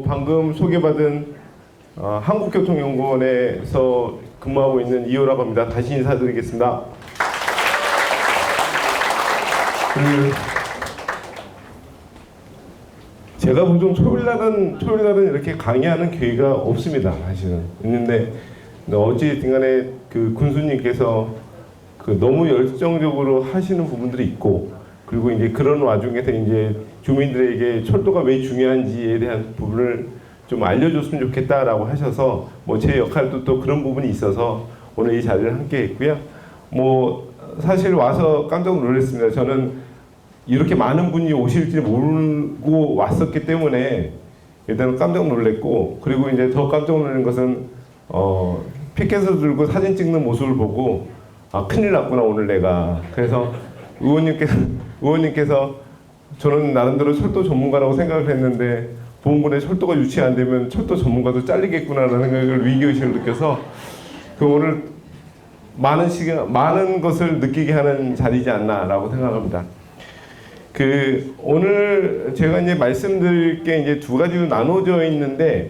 방금 소개받은 한국교통연구원에서 근무하고 있는 이호라고 합니다. 다시 인사드리겠습니다. 제가 보통 토요일날은 이렇게 강의하는 기회가 없습니다. 사실은 있는데 어찌됐든 간에 그 군수님께서 너무 열정적으로 하시는 부분들이 있고, 그리고 이제 그런 와중에서 이제 주민들에게 철도가 왜 중요한지에 대한 부분을 좀 알려줬으면 좋겠다라고 하셔서 제 역할도 또 그런 부분이 있어서 오늘 이 자리를 함께 했고요. 사실 와서 깜짝 놀랐습니다. 저는 이렇게 많은 분이 오실지 모르고 왔었기 때문에 일단 깜짝 놀랐고, 그리고 이제 더 깜짝 놀란 것은 피켓을 들고 사진 찍는 모습을 보고 큰일 났구나 오늘 내가. 그래서 의원님께서 저는 나름대로 철도 전문가라고 생각을 했는데 보험군에 철도가 유치 안 되면 철도 전문가도 잘리겠구나라는 생각을 위기의식을 느껴서 오늘 많은 것을 느끼게 하는 자리지 않나라고 생각합니다. 오늘 제가 이제 말씀드릴 게 이제 두 가지로 나눠져 있는데,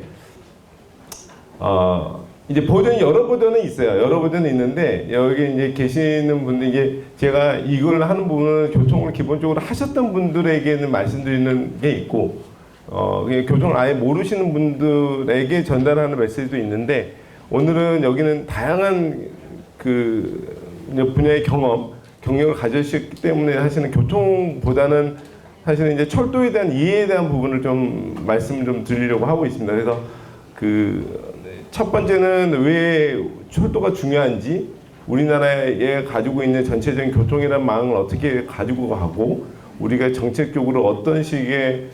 이제 버전이 여러 버전은 있어요. 여러 버전은 있는데 여기 이제 계시는 분들, 이제 제가 이걸 하는 부분은 교통을 기본적으로 하셨던 분들에게는 말씀드리는 게 있고, 교통을 아예 모르시는 분들에게 전달하는 메시지도 있는데, 오늘은 여기는 다양한 분야의 경력을 가지셨기 때문에 하시는 교통보다는 사실은 이제 철도에 대한 이해에 대한 부분을 좀 말씀을 좀 드리려고 하고 있습니다. 그래서 첫 번째는 왜 철도가 중요한지, 우리나라에 가지고 있는 전체적인 교통이라는 망을 어떻게 가지고 가고, 우리가 정책적으로 어떤 식의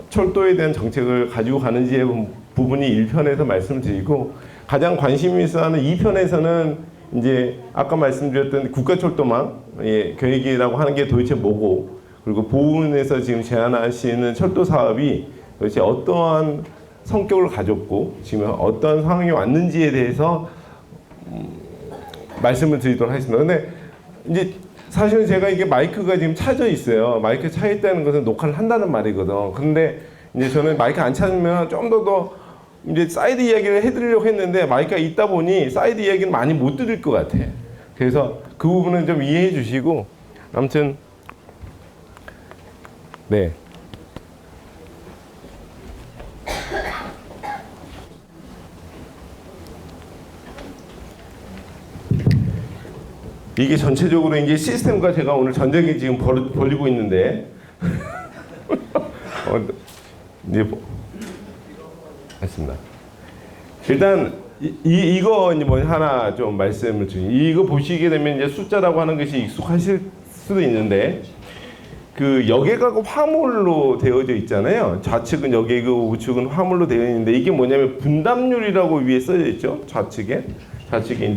철도에 대한 정책을 가지고 가는지의 부분이 1편에서 말씀을 드리고, 가장 관심이 있어 하는 2편에서는 이제 아까 말씀드렸던 국가철도망 계획이라고 하는 게 도대체 뭐고, 그리고 보훈에서 지금 제안하시는 철도 사업이 도대체 어떠한 성격을 가졌고 지금 어떠한 상황이 왔는지에 대해서 말씀을 드리도록 하겠습니다. 근데 이제 사실은 제가 이게 마이크가 지금 차져 있어요. 마이크 차 있다는 것은 녹화를 한다는 말이거든. 근데 이제 저는 마이크 안 찾으면 좀 더 이제 사이드 이야기를 해드리려고 했는데 마이크가 있다 보니 사이드 이야기는 많이 못 드릴 것 같아. 그래서 그 부분은 좀 이해해 주시고, 아무튼 네. 이게 전체적으로 이제 시스템과 제가 오늘 전쟁이 지금 벌이고 있는데 이제 맞습니다. 일단 이거 이제 하나 좀 말씀을 드리면, 이거 보시게 되면 이제 숫자라고 하는 것이 익숙하실 수도 있는데, 여객하고 화물로 되어져 있잖아요. 좌측은 여객이고 우측은 화물로 되어 있는데, 이게 뭐냐면 분담률이라고 위에 써져 있죠. 좌측에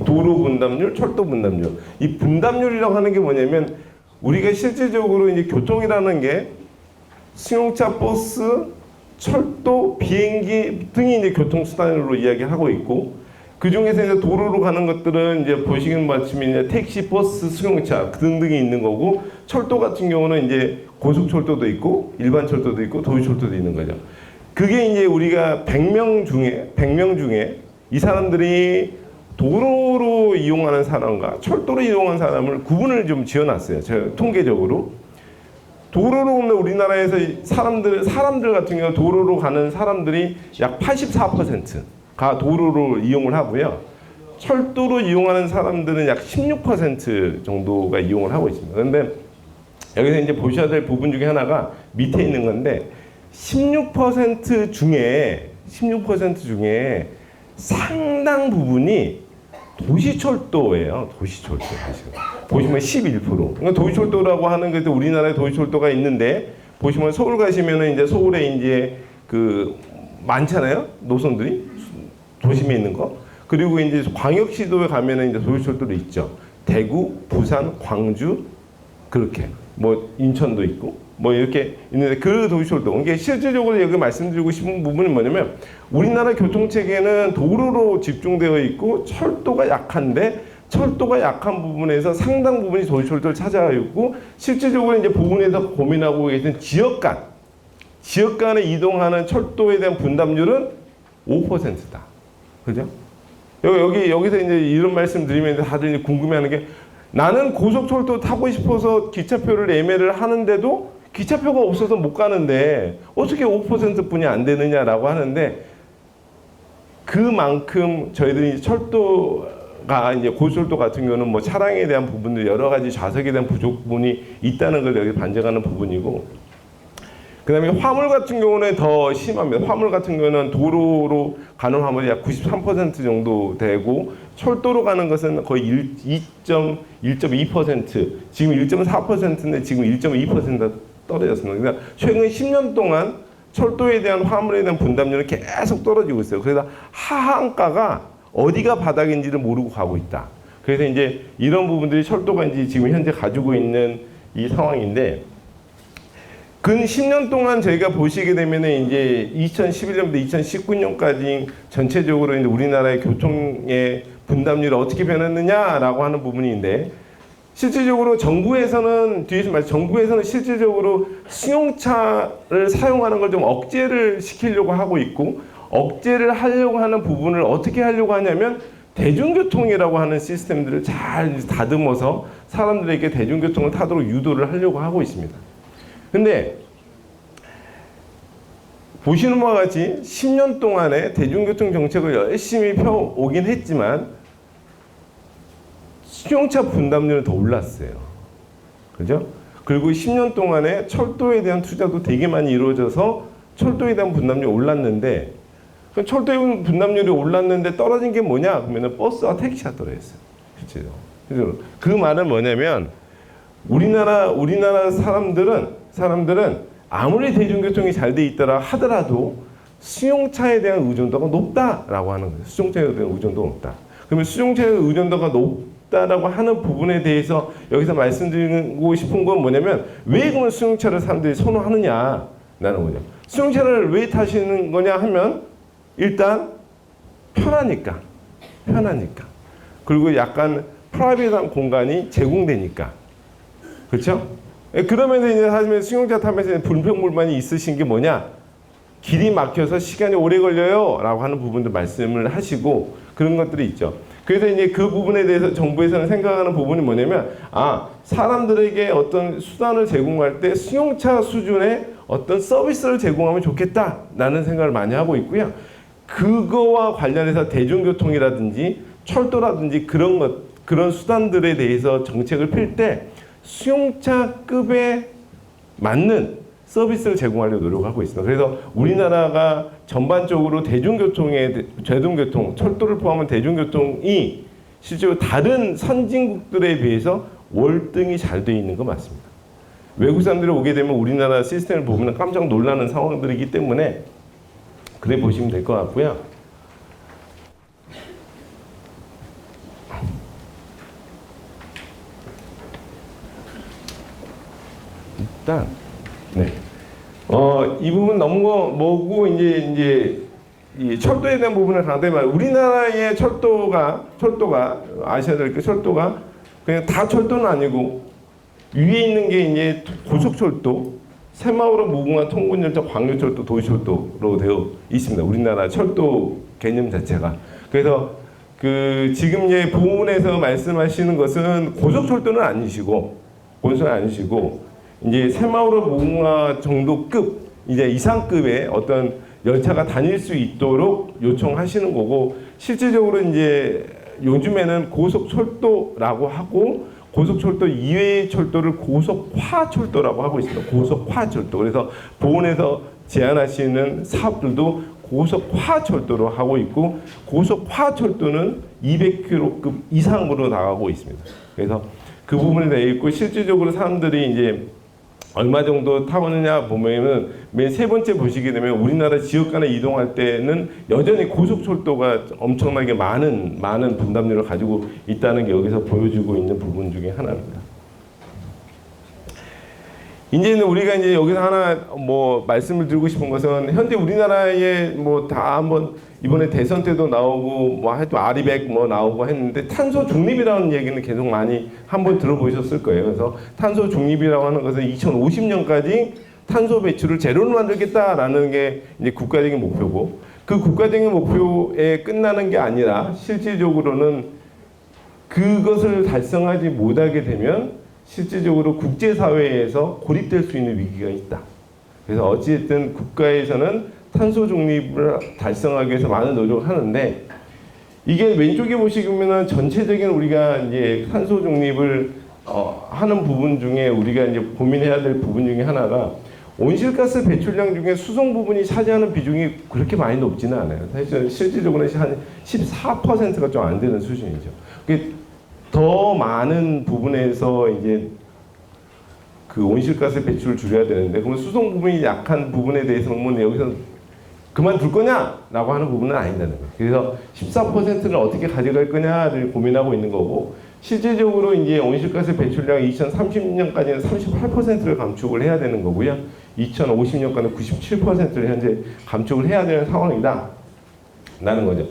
도로 분담률, 철도 분담률. 이 분담률이라고 하는 게 뭐냐면, 우리가 실질적으로 이제 교통이라는 게 승용차, 버스, 철도, 비행기 등이 이제 교통수단으로 이야기하고 있고, 그 중에서 이제 도로로 가는 것들은 이제 보시는 마침에 이제 택시, 버스, 승용차 등등이 있는 거고, 철도 같은 경우는 이제 고속철도도 있고, 일반 철도도 있고, 도시철도도 있는 거죠. 그게 이제 우리가 100명 중에 이 사람들이 도로로 이용하는 사람과 철도로 이용하는 사람을 구분을 좀 지어놨어요. 제가 통계적으로. 도로로 오는 우리나라에서 사람들 같은 경우 도로로 가는 사람들이 약 84%가 도로로 이용을 하고요. 철도로 이용하는 사람들은 약 16% 정도가 이용을 하고 있습니다. 그런데 여기서 이제 보셔야 될 부분 중에 하나가 밑에 있는 건데, 16% 중에 상당 부분이 도시철도예요. 도시철도 사실. 보시면 11%. 그러니까 도시철도라고 하는 게 우리나라에 도시철도가 있는데, 보시면 서울 가시면은 이제 서울에 이제 많잖아요. 노선들이 도심에 있는 거. 그리고 이제 광역시도에 가면은 이제 도시철도도 있죠. 대구, 부산, 광주 그렇게 인천도 있고 이렇게 있는데, 그 도시철도, 이게 실질적으로 여기 말씀드리고 싶은 부분은 뭐냐면, 우리나라 교통체계는 도로로 집중되어 있고 철도가 약한데, 철도가 약한 부분에서 상당 부분이 도시철도를 차지하고 있고, 실질적으로 이제 부분에서 고민하고 계신 지역 지역 간에 이동하는 철도에 대한 분담률은 5%다. 그죠? 여기서 이제 이런 말씀 드리면 다들 궁금해하는 게 나는 고속철도 타고 싶어서 기차표를 예매를 하는데도 기차표가 없어서 못 가는데 어떻게 5%뿐이 안 되느냐라고 하는데 그만큼 저희들이 철도가 이제 고속철도 같은 경우는 뭐 차량에 대한 부분들 여러 가지 좌석에 대한 부족분이 있다는 걸 여기 반증하는 부분이고 그다음에 화물 같은 경우는 더 심합니다. 화물 같은 경우는 도로로 가는 화물이 약 93% 정도 되고 철도로 가는 것은 거의 1.2%, 지금 1.4%인데 지금 1.2% 떨어졌습니다. 그러니까 최근 10년 동안 철도에 대한 화물에 대한 분담률은 계속 떨어지고 있어요. 그래서 하한가가 어디가 바닥인지를 모르고 가고 있다. 그래서 이제 이런 부분들이 철도가 이제 지금 현재 가지고 있는 이 상황인데 근 10년 동안 저희가 보시게 되면은 이제 2011년부터 2019년까지 전체적으로 이제 우리나라의 교통의 분담률이 어떻게 변했느냐라고 하는 부분인데 실질적으로 정부에서는 실질적으로 승용차를 사용하는 걸 좀 억제를 시키려고 하고 있고 억제를 하려고 하는 부분을 어떻게 하려고 하냐면 대중교통이라고 하는 시스템들을 잘 다듬어서 사람들에게 대중교통을 타도록 유도를 하려고 하고 있습니다. 근데 보시는 바와 같이 10년 동안에 대중교통 정책을 열심히 펴오긴 했지만 승용차 분담률은 더 올랐어요. 그죠? 그리고 10년 동안에 철도에 대한 투자도 되게 많이 이루어져서 철도에 대한 분담률이 올랐는데 철도의 분담률이 올랐는데 떨어진 게 뭐냐? 그러면 버스와 택시가 떨어졌어요. 실제로. 그 말은 뭐냐면 우리나라 사람들은 아무리 대중교통이 잘 돼 있더라 하더라도 수용차에 대한 의존도가 높다라고 하는 거예요. 수용차에 대한 의존도가 높다. 그러면 수용차의 의존도가 높다라고 하는 부분에 대해서 여기서 말씀드리고 싶은 건 뭐냐면 왜 그러면 수용차를 사람들이 선호하느냐라는 거죠. 수용차를 왜 타시는 거냐 하면 일단 편하니까. 그리고 약간 프라이빗한 공간이 제공되니까. 그렇죠? 그러면서 이제 사실 승용차 타면서 불평불만이 있으신 게 뭐냐? 길이 막혀서 시간이 오래 걸려요 라고 하는 부분도 말씀을 하시고 그런 것들이 있죠. 그래서 이제 그 부분에 대해서 정부에서는 생각하는 부분이 뭐냐면 사람들에게 어떤 수단을 제공할 때 승용차 수준의 어떤 서비스를 제공하면 좋겠다라는 생각을 많이 하고 있고요. 그거와 관련해서 대중교통이라든지 철도라든지 그런 수단들에 대해서 정책을 필 때 수용차급에 맞는 서비스를 제공하려고 노력하고 있습니다. 그래서 우리나라가 전반적으로 대중교통, 철도를 포함한 대중교통이 실제로 다른 선진국들에 비해서 월등히 잘 되어 있는 거 맞습니다. 외국 사람들이 오게 되면 우리나라 시스템을 보면 깜짝 놀라는 상황들이기 때문에 그래 보시면 될 것 같고요. 일단 이 부분 넘어오고 이제 이 철도에 대한 부분을 강조해 말. 우리나라의 철도가 아셔야 될 게 철도가 그냥 다 철도는 아니고 위에 있는 게 이제 고속철도, 새마을호 무궁화 통근열차 광역철도 도시철도로 되어 있습니다. 우리나라 철도 개념 자체가. 그래서 지금 이제 부문에서 말씀하시는 것은 고속철도는 아니시고 이제 새마을호 무궁화 정도급 이제 이상급의 어떤 열차가 다닐 수 있도록 요청하시는 거고 실질적으로 이제 요즘에는 고속철도라고 하고 고속철도 이외의 철도를 고속화철도라고 하고 있습니다. 고속화철도. 그래서 보훈에서 제안하시는 사업들도 고속화철도로 하고 있고 고속화철도는 200km급 이상으로 나가고 있습니다. 그래서 그 부분에 대해 있고 실질적으로 사람들이 이제 얼마 정도 타보느냐 보면은 맨 세 번째 보시게 되면 우리나라 지역 간에 이동할 때는 여전히 고속철도가 엄청나게 많은 분담률을 가지고 있다는 게 여기서 보여주고 있는 부분 중에 하나입니다. 이제는 우리가 이제 여기서 하나 말씀을 드리고 싶은 것은 현재 우리나라에 다 한번 이번에 대선 때도 나오고 하여튼 아리백 나오고 했는데 탄소 중립이라는 얘기는 계속 많이 한번 들어보셨을 거예요. 그래서 탄소 중립이라고 하는 것은 2050년까지 탄소 배출을 제로로 만들겠다라는 게 이제 국가적인 목표고, 그 국가적인 목표에 끝나는 게 아니라 실질적으로는 그것을 달성하지 못하게 되면 실질적으로 국제사회에서 고립될 수 있는 위기가 있다. 그래서 어찌됐든 국가에서는 탄소 중립을 달성하기 위해서 많은 노력을 하는데, 이게 왼쪽에 보시면은 전체적인 우리가 이제 탄소 중립을 하는 부분 중에 우리가 이제 고민해야 될 부분 중에 하나가, 온실가스 배출량 중에 수송 부분이 차지하는 비중이 그렇게 많이 높지는 않아요. 사실 실질적으로는 한 14%가 좀 안 되는 수준이죠. 더 많은 부분에서 이제 그 온실가스 배출을 줄여야 되는데, 그러면 수송 부분이 약한 부분에 대해서는 뭐 여기서 그만둘 거냐라고 하는 부분은 아니다는 거예요. 그래서 14%를 어떻게 가져갈 거냐를 고민하고 있는 거고, 실질적으로 이제 온실가스 배출량 2030년까지는 38%를 감축을 해야 되는 거고요. 2050년까지는 97%를 현재 감축을 해야 되는 상황이다 라는 거죠.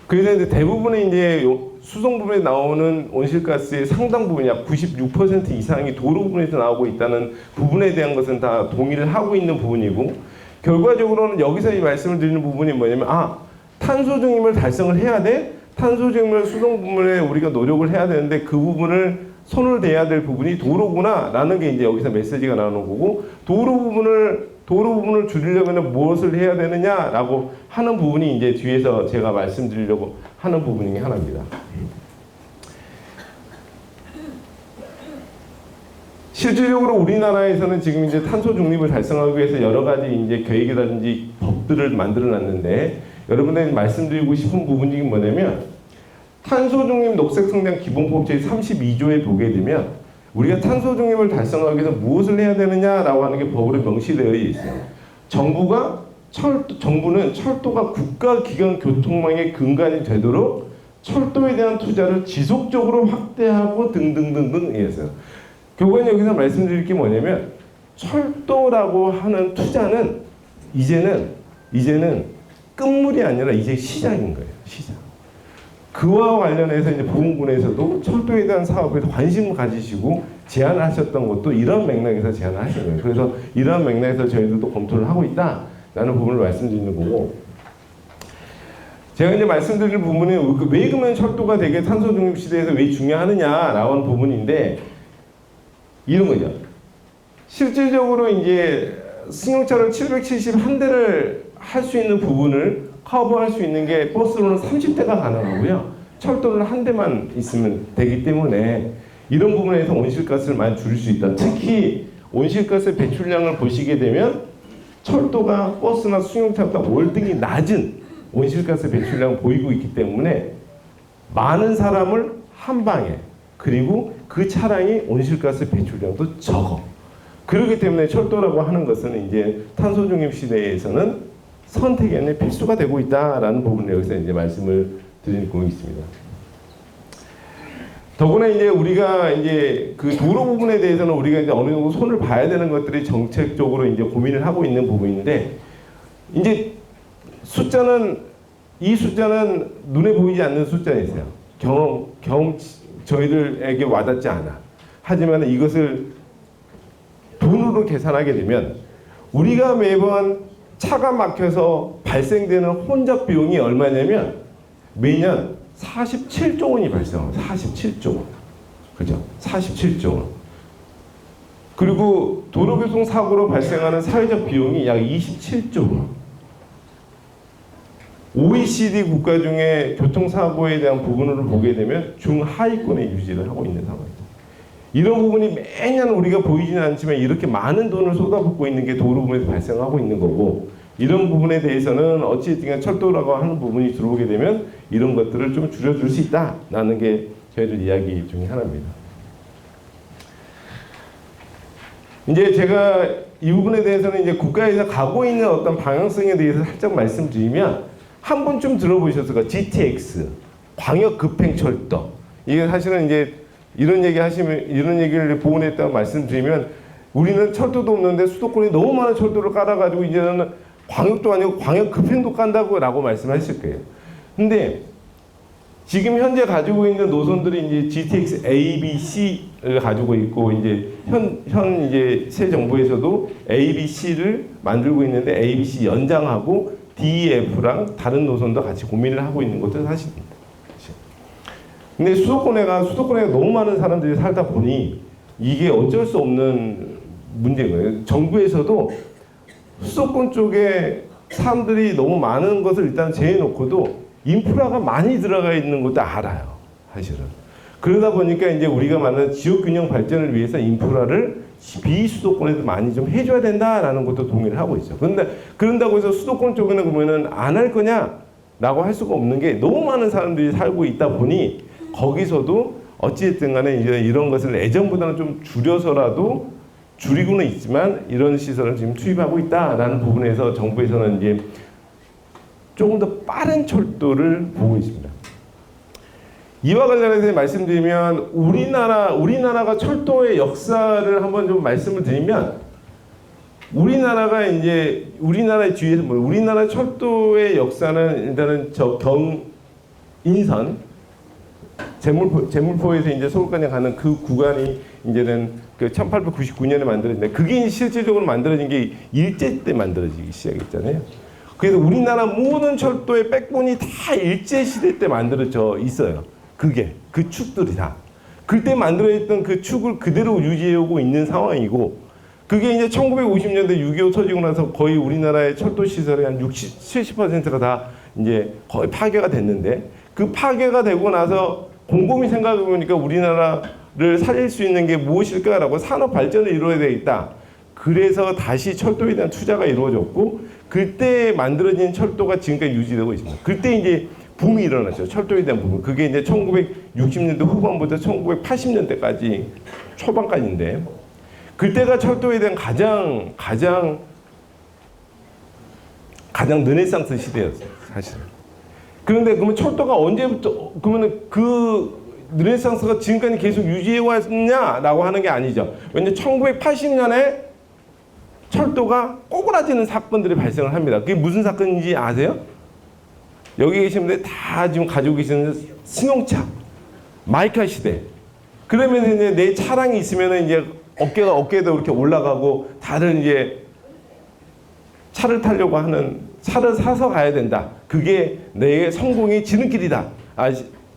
그래서 이제 대부분의 이제 수송 부분에 나오는 온실가스의 상당 부분, 약 96% 이상이 도로 부분에서 나오고 있다는 부분에 대한 것은 다 동의를 하고 있는 부분이고, 결과적으로는 여기서 이 말씀을 드리는 부분이 뭐냐면, 탄소 중립을 달성을 해야 돼. 탄소 중립을 수송 부분에 우리가 노력을 해야 되는데 그 부분을 손을 대야 될 부분이 도로구나 라는 게 이제 여기서 메시지가 나오는 거고, 도로 부분을 줄이려면 무엇을 해야 되느냐라고 하는 부분이 이제 뒤에서 제가 말씀드리려고 하는 부분 중에 하나입니다. 실질적으로 우리나라에서는 지금 이제 탄소 중립을 달성하기 위해서 여러 가지 이제 계획이라든지 법들을 만들어 놨는데, 여러분들이 말씀드리고 싶은 부분 중에 뭐냐면, 탄소 중립 녹색 성장 기본법 제32조에 보게 되면 우리가 탄소 중립을 달성하기 위해서 무엇을 해야 되느냐라고 하는 게 법으로 명시되어 있어요. 정부는 철도가 국가기관 교통망의 근간이 되도록 철도에 대한 투자를 지속적으로 확대하고 등등등등 이랬어요. 결국엔 여기서 말씀드릴 게 뭐냐면, 철도라고 하는 투자는 이제는 끝물이 아니라 이제 시작인 거예요. 시작. 그와 관련해서 이제 보훈군에서도 철도에 대한 사업에 관심을 가지시고 제안을 하셨던 것도 이런 맥락에서 제안을 하신 거예요. 그래서 이런 맥락에서 저희들도 검토를 하고 있다라는 부분을 말씀드리는 거고, 제가 이제 말씀드릴 부분이 왜 그러면 철도가 되게 탄소 중립 시대에서 왜 중요하느냐라고 하는 부분인데, 이런 거죠. 실질적으로 이제 승용차를 771대를 할 수 있는 부분을 커버할 수 있는 게 버스로는 30대가 가능하고요. 철도는 한 대만 있으면 되기 때문에 이런 부분에서 온실가스를 많이 줄일 수 있다. 특히 온실가스 배출량을 보시게 되면 철도가 버스나 승용차보다 월등히 낮은 온실가스 배출량을 보이고 있기 때문에 많은 사람을 한 방에, 그리고 그 차량이 온실가스 배출량도 적어. 그렇기 때문에 철도라고 하는 것은 이제 탄소 중립 시대에서는 선택이 아니라 필수가 되고 있다라는 부분을 여기서 이제 말씀을 드리고 있습니다. 더구나 이제 우리가 이제 그 도로 부분에 대해서는 우리가 이제 어느 정도 손을 봐야 되는 것들이 정책적으로 이제 고민을 하고 있는 부분인데, 이제 이 숫자는 눈에 보이지 않는 숫자이세요. 경험 저희들에게 와닿지 않아. 하지만 이것을 돈으로 계산하게 되면 우리가 매번 차가 막혀서 발생되는 혼잡 비용이 얼마냐면 매년 47조 원이 발생합니다. 47조 원. 그죠? 47조 원. 그리고 도로교통 사고로 발생하는 사회적 비용이 약 27조 원. OECD 국가 중에 교통사고에 대한 부분을 보게 되면 중하위권에 유지를 하고 있는 상황이죠. 이런 부분이 매년 우리가 보이지는 않지만 이렇게 많은 돈을 쏟아붓고 있는 게 도로 부분에서 발생하고 있는 거고, 이런 부분에 대해서는 어찌됐든 철도라고 하는 부분이 들어오게 되면 이런 것들을 좀 줄여줄 수 있다라는 게 저희들 이야기 중에 하나입니다. 이제 제가 이 부분에 대해서는 이제 국가에서 가고 있는 어떤 방향성에 대해서 살짝 말씀드리면, 한 번쯤 들어보셨을 거예요. GTX, 광역급행철도. 이게 사실은 이제 이런 얘기를 보훈했다고 말씀드리면, 우리는 철도도 없는데 수도권에 너무 많은 철도를 깔아가지고 이제는 광역도 아니고 광역급행도 깐다고 라고 말씀하실 거예요. 근데 지금 현재 가지고 있는 노선들이 이제 GTX A, B, C를 가지고 있고 이제 현 이제 새 정부에서도 A, B, C를 만들고 있는데 A, B, C 연장하고 D, F랑 다른 노선도 같이 고민을 하고 있는 것도 사실입니다. 근데 수도권에가 너무 많은 사람들이 살다 보니 이게 어쩔 수 없는 문제인 거예요. 정부에서도 수도권 쪽에 사람들이 너무 많은 것을 일단 제해놓고도 인프라가 많이 들어가 있는 것도 알아요, 사실은. 그러다 보니까 이제 우리가 말하는 지역균형 발전을 위해서 인프라를 비수도권에도 많이 좀 해줘야 된다라는 것도 동의를 하고 있죠. 그런데 그런다고 해서 수도권 쪽에는 그러면은 안 할 거냐라고 할 수가 없는 게 너무 많은 사람들이 살고 있다 보니 거기서도 어찌됐든 간에 이제 이런 것을 예전보다는 좀 줄여서라도 줄이고는 있지만 이런 시설을 지금 투입하고 있다라는 부분에서 정부에서는 이제 조금 더 빠른 철도를 보고 있습니다. 이와 관련해서 말씀드리면 우리나라가 철도의 역사를 한번 좀 말씀을 드리면 우리나라가 이제 우리나라의 뒤에서 우리나라 철도의 역사는 일단은 저 경인선 제물포에서 이제 서울까지 가는 그 구간이 이제는 그 1899년에 만들어진데 그게 실질적으로 만들어진 게 일제 때 만들어지기 시작했잖아요. 그래서 우리나라 모든 철도의 백본이 다 일제 시대 때 만들어져 있어요. 그 축들이 다 그때 만들어졌던 그 축을 그대로 유지해오고 있는 상황이고 그게 이제 1950년대 6.25 터지고 나서 거의 우리나라의 철도 시설의 한 60, 70%가 다 이제 거의 파괴가 됐는데 그 파괴가 되고 나서 곰곰이 생각해 보니까 우리나라를 살릴 수 있는 게 무엇일까라고 산업 발전을 이루어야 되겠다. 그래서 다시 철도에 대한 투자가 이루어졌고 그때 만들어진 철도가 지금까지 유지되고 있습니다. 그때 이제 붐이 일어났죠. 철도에 대한 붐. 그게 이제 1960년대 후반부터 1980년대까지 초반까지인데 그때가 철도에 대한 가장 르네상스 시대였어요, 사실. 그런데 그러면 철도가 언제부터 그러면 그 르네상스가 지금까지 계속 유지해 왔냐라고 하는 게 아니죠. 왜냐면 1980년에 철도가 꼬꾸라지는 사건들이 발생을 합니다. 그게 무슨 사건인지 아세요? 여기 계신 분들 다 지금 가지고 계시는 승용차, 마이카 시대. 그러면 이제 내 차량이 있으면 이제 어깨도 이렇게 올라가고 다들 이제 차를 타려고 하는 차를 사서 가야 된다. 그게 내 성공의 지름길이다.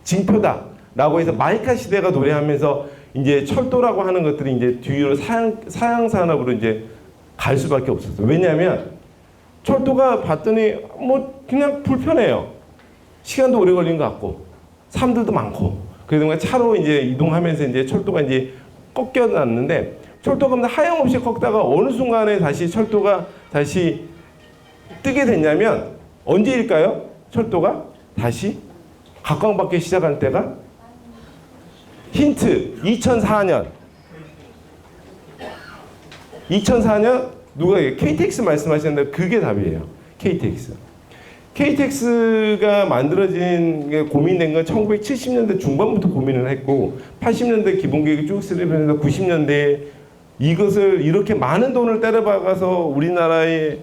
징표다라고 해서 마이카 시대가 도래하면서 이제 철도라고 하는 것들이 이제 뒤로 사양 산업으로 이제 갈 수밖에 없었어요. 왜냐하면 철도가 봤더니 뭐 그냥 불편해요. 시간도 오래 걸린 것 같고 사람들도 많고 그래서 차로 이제 이동하면서 이제 철도가 이제 꺾여놨는데 철도가 하염없이 걷다가 어느 순간에 다시 철도가 다시 뜨게 됐냐면 언제일까요? 철도가 다시 각광받기 시작한 때가 힌트 2004년 누가 KTX 말씀하셨는데 그게 답이에요. KTX가 만들어진 고민된 건 1970년대 중반부터 고민을 했고 80년대 기본계획이 쭉 쓰려면서 90년대에 이것을 이렇게 많은 돈을 때려박아서 우리나라에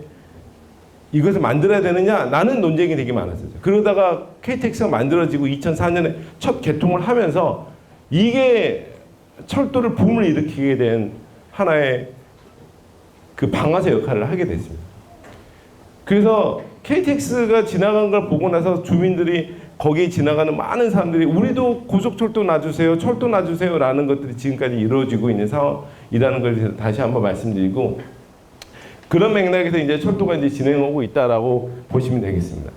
이것을 만들어야 되느냐 라는 논쟁이 되게 많았어요. 그러다가 KTX가 만들어지고 2004년에 첫 개통을 하면서 이게 철도를 붐을 일으키게 된 하나의 그 방아쇠 역할을 하게 됐습니다. 그래서 KTX가 지나간 걸 보고 나서 주민들이 거기에 지나가는 많은 사람들이 우리도 고속철도 놔주세요, 철도 놔주세요 라는 것들이 지금까지 이루어지고 있는 상황이라는 걸 다시 한번 말씀드리고 그런 맥락에서 이제 철도가 이제 진행하고 있다라고 보시면 되겠습니다.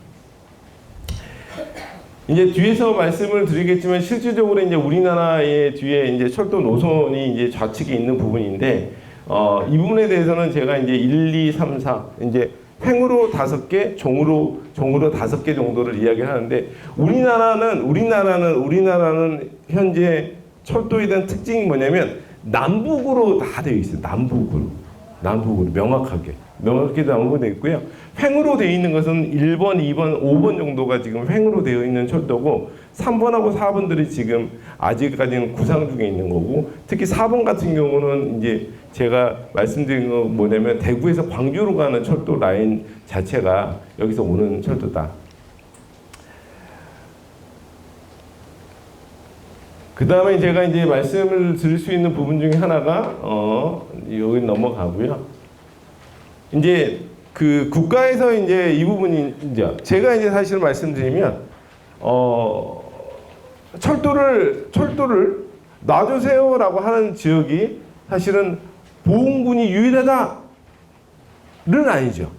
이제 뒤에서 말씀을 드리겠지만 실질적으로 이제 우리나라의 뒤에 이제 철도 노선이 이제 좌측에 있는 부분인데 이 부분에 대해서는 제가 이제 1, 2, 3, 4 이제 횡으로 5개, 종으로 5개 정도를 이야기하는데 우리나라는 현재 철도에 대한 특징이 뭐냐면 남북으로 다 되어 있어요. 남북으로 명확하게 남북으로 되어 있고요. 횡으로 되어 있는 것은 1번, 2번, 5번 정도가 지금 횡으로 되어 있는 철도고 3번하고 4번들이 지금 아직까지는 구상 중에 있는 거고 특히 4번 같은 경우는 이제 제가 말씀드린 거 뭐냐면 대구에서 광주로 가는 철도 라인 자체가 여기서 오는 철도다. 그 다음에 제가 이제 말씀을 드릴 수 있는 부분 중에 하나가 여기 넘어가고요. 이제 그 국가에서 이제 이 부분이 이제 제가 이제 사실 말씀드리면 철도를 놔주세요라고 하는 지역이 사실은 보훈군이 유일하다는 아니죠.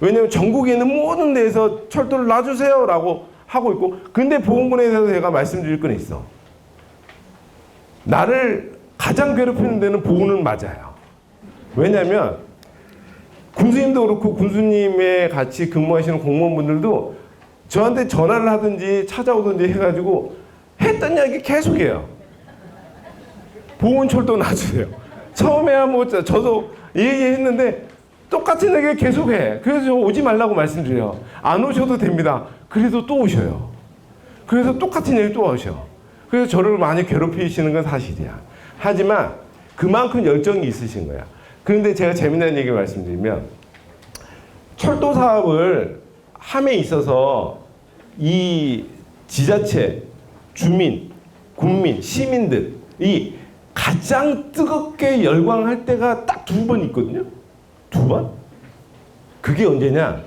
왜냐하면 전국에 있는 모든 데에서 철도를 놔주세요라고 하고 있고, 근데 보훈군에 대해서 제가 말씀드릴 건 있어. 나를 가장 괴롭히는 데는 보훈은 맞아요. 왜냐하면 군수님도 그렇고 군수님에 같이 근무하시는 공무원분들도 저한테 전화를 하든지 찾아오든지 해가지고 했던 이야기 계속해요. 보훈철도 놔주세요. 처음에야 뭐 저도 얘기했는데 똑같은 얘기 계속해. 그래서 저 오지 말라고 말씀드려요. 안 오셔도 됩니다. 그래도 또 오셔요. 그래서 똑같은 얘기 또 오셔. 그래서 저를 많이 괴롭히시는 건 사실이야. 하지만 그만큼 열정이 있으신 거야. 그런데 제가 재미난 얘기 말씀드리면, 철도 사업을 함에 있어서 이 지자체, 주민, 국민, 시민들이 가장 뜨겁게 열광할 때가 딱 2번 있거든요. 2번? 그게 언제냐?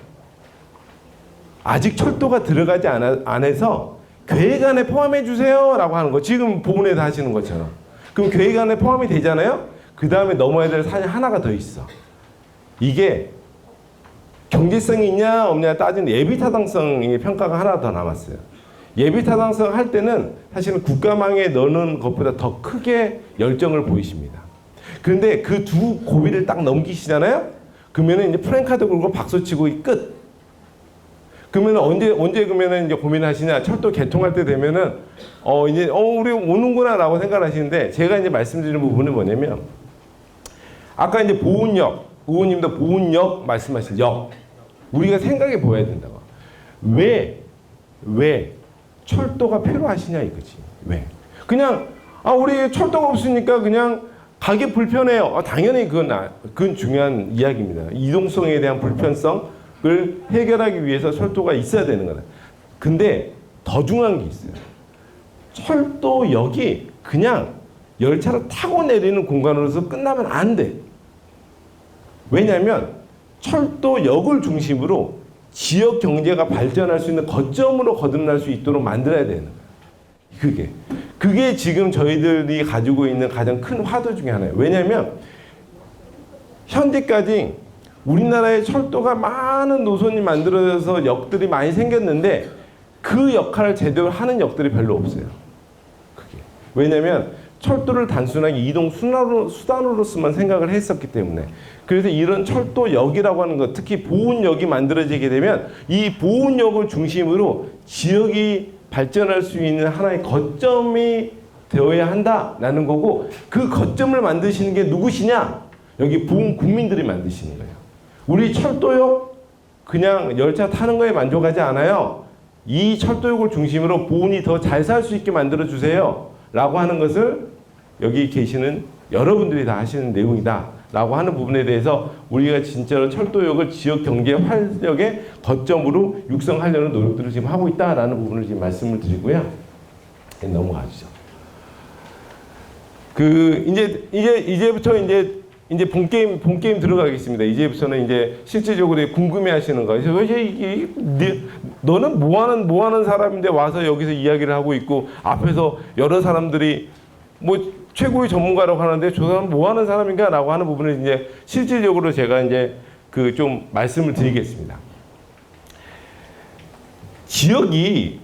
아직 철도가 들어가지 않아서 계획 안에 포함해 주세요 라고 하는 거. 지금 보훈에서 하시는 것처럼. 그럼 계획 안에 포함이 되잖아요. 그 다음에 넘어야 될 산이 하나가 더 있어. 이게 경제성이 있냐 없냐 따지는 예비타당성의 평가가 하나 더 남았어요. 예비타당성 할 때는 사실은 국가망에 넣는 것보다 더 크게 열정을 보이십니다. 그런데 그 두 고비를 딱 넘기시잖아요. 그러면은 이제 프랭카드 걸고 박수 치고 끝. 그러면 언제 그러면은 이제 고민하시냐? 철도 개통할 때 되면은 이제 우리 오는구나라고 생각하시는데, 제가 이제 말씀드리는 부분은 뭐냐면, 아까 이제 보훈역, 의원님도 보훈역 말씀하신 역, 우리가 생각해 보아야 된다고. 왜 철도가 필요하시냐 이거지. 왜? 그냥 우리 철도가 없으니까 그냥 가기 불편해요. 당연히 그건 중요한 이야기입니다. 이동성에 대한 불편성을 해결하기 위해서 철도가 있어야 되는 거다. 근데 더 중요한 게 있어요. 철도역이 그냥 열차를 타고 내리는 공간으로서 끝나면 안 돼. 왜냐하면 철도역을 중심으로 지역 경제가 발전할 수 있는 거점으로 거듭날 수 있도록 만들어야 되는 거예요. 그게 지금 저희들이 가지고 있는 가장 큰 화두 중에 하나예요. 왜냐하면 현재까지 우리나라의 철도가 많은 노선이 만들어져서 역들이 많이 생겼는데 그 역할을 제대로 하는 역들이 별로 없어요. 왜냐하면 철도를 단순하게 이동 수단으로서만 생각을 했었기 때문에. 그래서 이런 철도역이라고 하는 것, 특히 보훈역이 만들어지게 되면 이 보훈역을 중심으로 지역이 발전할 수 있는 하나의 거점이 되어야 한다라는 거고, 그 거점을 만드시는 게 누구시냐? 여기 보훈 국민들이 만드시는 거예요. 우리 철도역 그냥 열차 타는 거에 만족하지 않아요. 이 철도역을 중심으로 보훈이 더 잘 살 수 있게 만들어 주세요 라고 하는 것을 여기 계시는 여러분들이 다 하시는 내용이다 라고 하는 부분에 대해서 우리가 진짜로 철도역을 지역 경제 활력의 거점으로 육성하려는 노력들을 지금 하고 있다라는 부분을 지금 말씀을 드리고요. 넘어가시죠. 이제부터 이제 본 게임 들어가겠습니다. 이제부터는 이제 실질적으로 궁금해하시는 거. 너는 뭐 하는 사람인데 와서 여기서 이야기를 하고 있고, 앞에서 여러 사람들이 뭐 최고의 전문가라고 하는데 저 사람 뭐 하는 사람인가라고 하는 부분을 이제 실질적으로 제가 이제 좀 말씀을 드리겠습니다. 지역이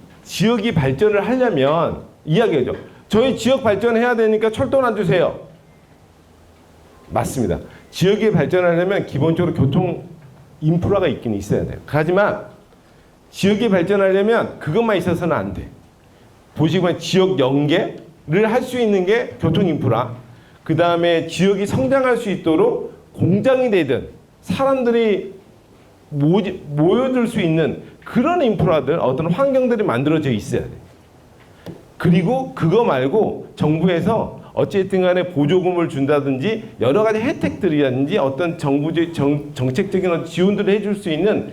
발전을 하려면 이야기하죠. 저희 지역 발전해야 되니까 철도 놔주세요. 맞습니다. 지역이 발전하려면 기본적으로 교통 인프라가 있긴 있어야 돼요. 하지만 지역이 발전하려면 그것만 있어서는 안 돼. 보시면 지역 연계를 할 수 있는 게 교통 인프라, 그 다음에 지역이 성장할 수 있도록 공장이 되든 사람들이 모여들 수 있는 그런 인프라들, 어떤 환경들이 만들어져 있어야 돼. 그리고 그거 말고 정부에서 어쨌든 간에 보조금을 준다든지 여러 가지 혜택들이라든지 어떤 정책적인 지원들을 해줄 수 있는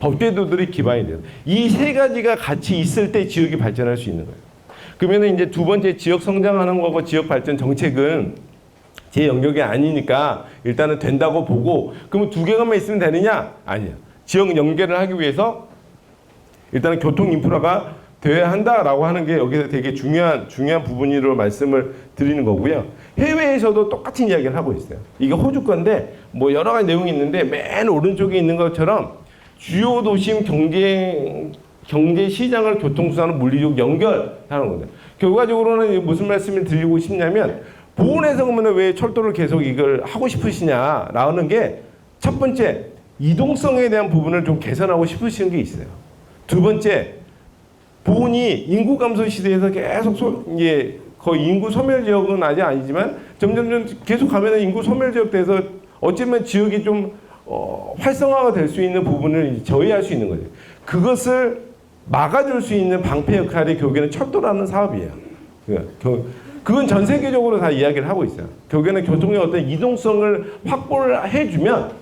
법제도들이 기반이 돼요. 이 세 가지가 같이 있을 때 지역이 발전할 수 있는 거예요. 그러면 이제 두 번째 지역 성장하는 거고 지역 발전 정책은 제 영역이 아니니까 일단은 된다고 보고, 그러면 두 개만 있으면 되느냐? 아니야. 지역 연계를 하기 위해서 일단은 교통 인프라가 돼야 한다라고 하는 게 여기서 되게 중요한 부분으로 말씀을 드리는 거고요. 해외에서도 똑같은 이야기를 하고 있어요. 이게 호주 건데 뭐 여러 가지 내용이 있는데 맨 오른쪽에 있는 것처럼 주요 도심 경제 시장을 교통수단으로 물리적 연결하는 거예요. 결과적으로는 무슨 말씀을 드리고 싶냐면, 보훈에서 그러면 왜 철도를 계속 이걸 하고 싶으시냐라는 게 첫 번째, 이동성에 대한 부분을 좀 개선하고 싶으시는 게 있어요. 두 번째, 보훈이 인구 감소 시대에서 계속 이제 거의 인구 소멸 지역은 아직 아니지만 점점 계속 가면은 인구 소멸 지역 돼서 어쩌면 지역이 좀 활성화가 될 수 있는 부분을 저해할 수 있는 거죠. 그것을 막아줄 수 있는 방패 역할이 결국에는 철도라는 사업이에요. 그건 전 세계적으로 다 이야기를 하고 있어요. 결국에는 교통의 어떤 이동성을 확보를 해주면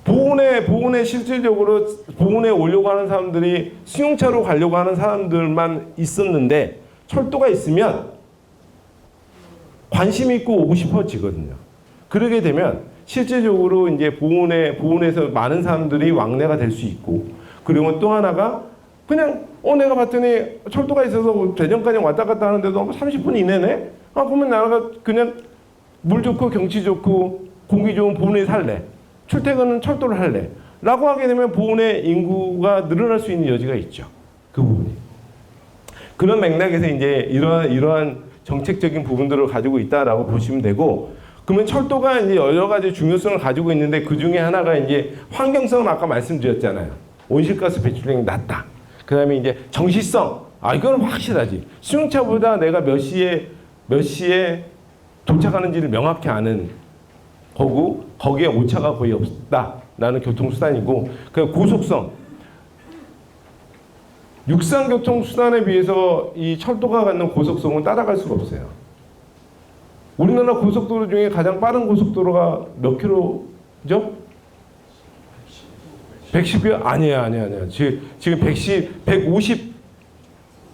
보훈에 실질적으로 보훈에 오려고 하는 사람들이 승용차로 가려고 하는 사람들만 있었는데 철도가 있으면 관심 있고 오고 싶어지거든요. 그러게 되면 실질적으로 이제 보훈에서 많은 사람들이 왕래가 될 수 있고, 그리고 또 하나가 그냥 내가 봤더니 철도가 있어서 대전까지 왔다 갔다 하는데도 30분 이내네? 그러면 나가 그냥 물 좋고 경치 좋고 공기 좋은 보훈에 살래. 출퇴근은 철도를 할래. 라고 하게 되면 보훈의 인구가 늘어날 수 있는 여지가 있죠. 그 부분이. 그런 맥락에서 이제 이러한 정책적인 부분들을 가지고 있다라고 보시면 되고, 그러면 철도가 이제 여러 가지 중요성을 가지고 있는데 그 중에 하나가 이제 환경성은 아까 말씀드렸잖아요. 온실가스 배출량이 낮다. 그 다음에 이제 정시성. 이건 확실하지. 승용차보다 내가 몇 시에 도착하는지를 명확히 아는 거고, 거기에 오차가 거의 없다라는 교통수단이고, 그 고속성. 육상 교통수단에 비해서 이 철도가 갖는 고속성은 따라갈 수가 없어요. 우리나라 고속도로 중에 가장 빠른 고속도로가 몇 킬로죠? 110이 아니에요. 지금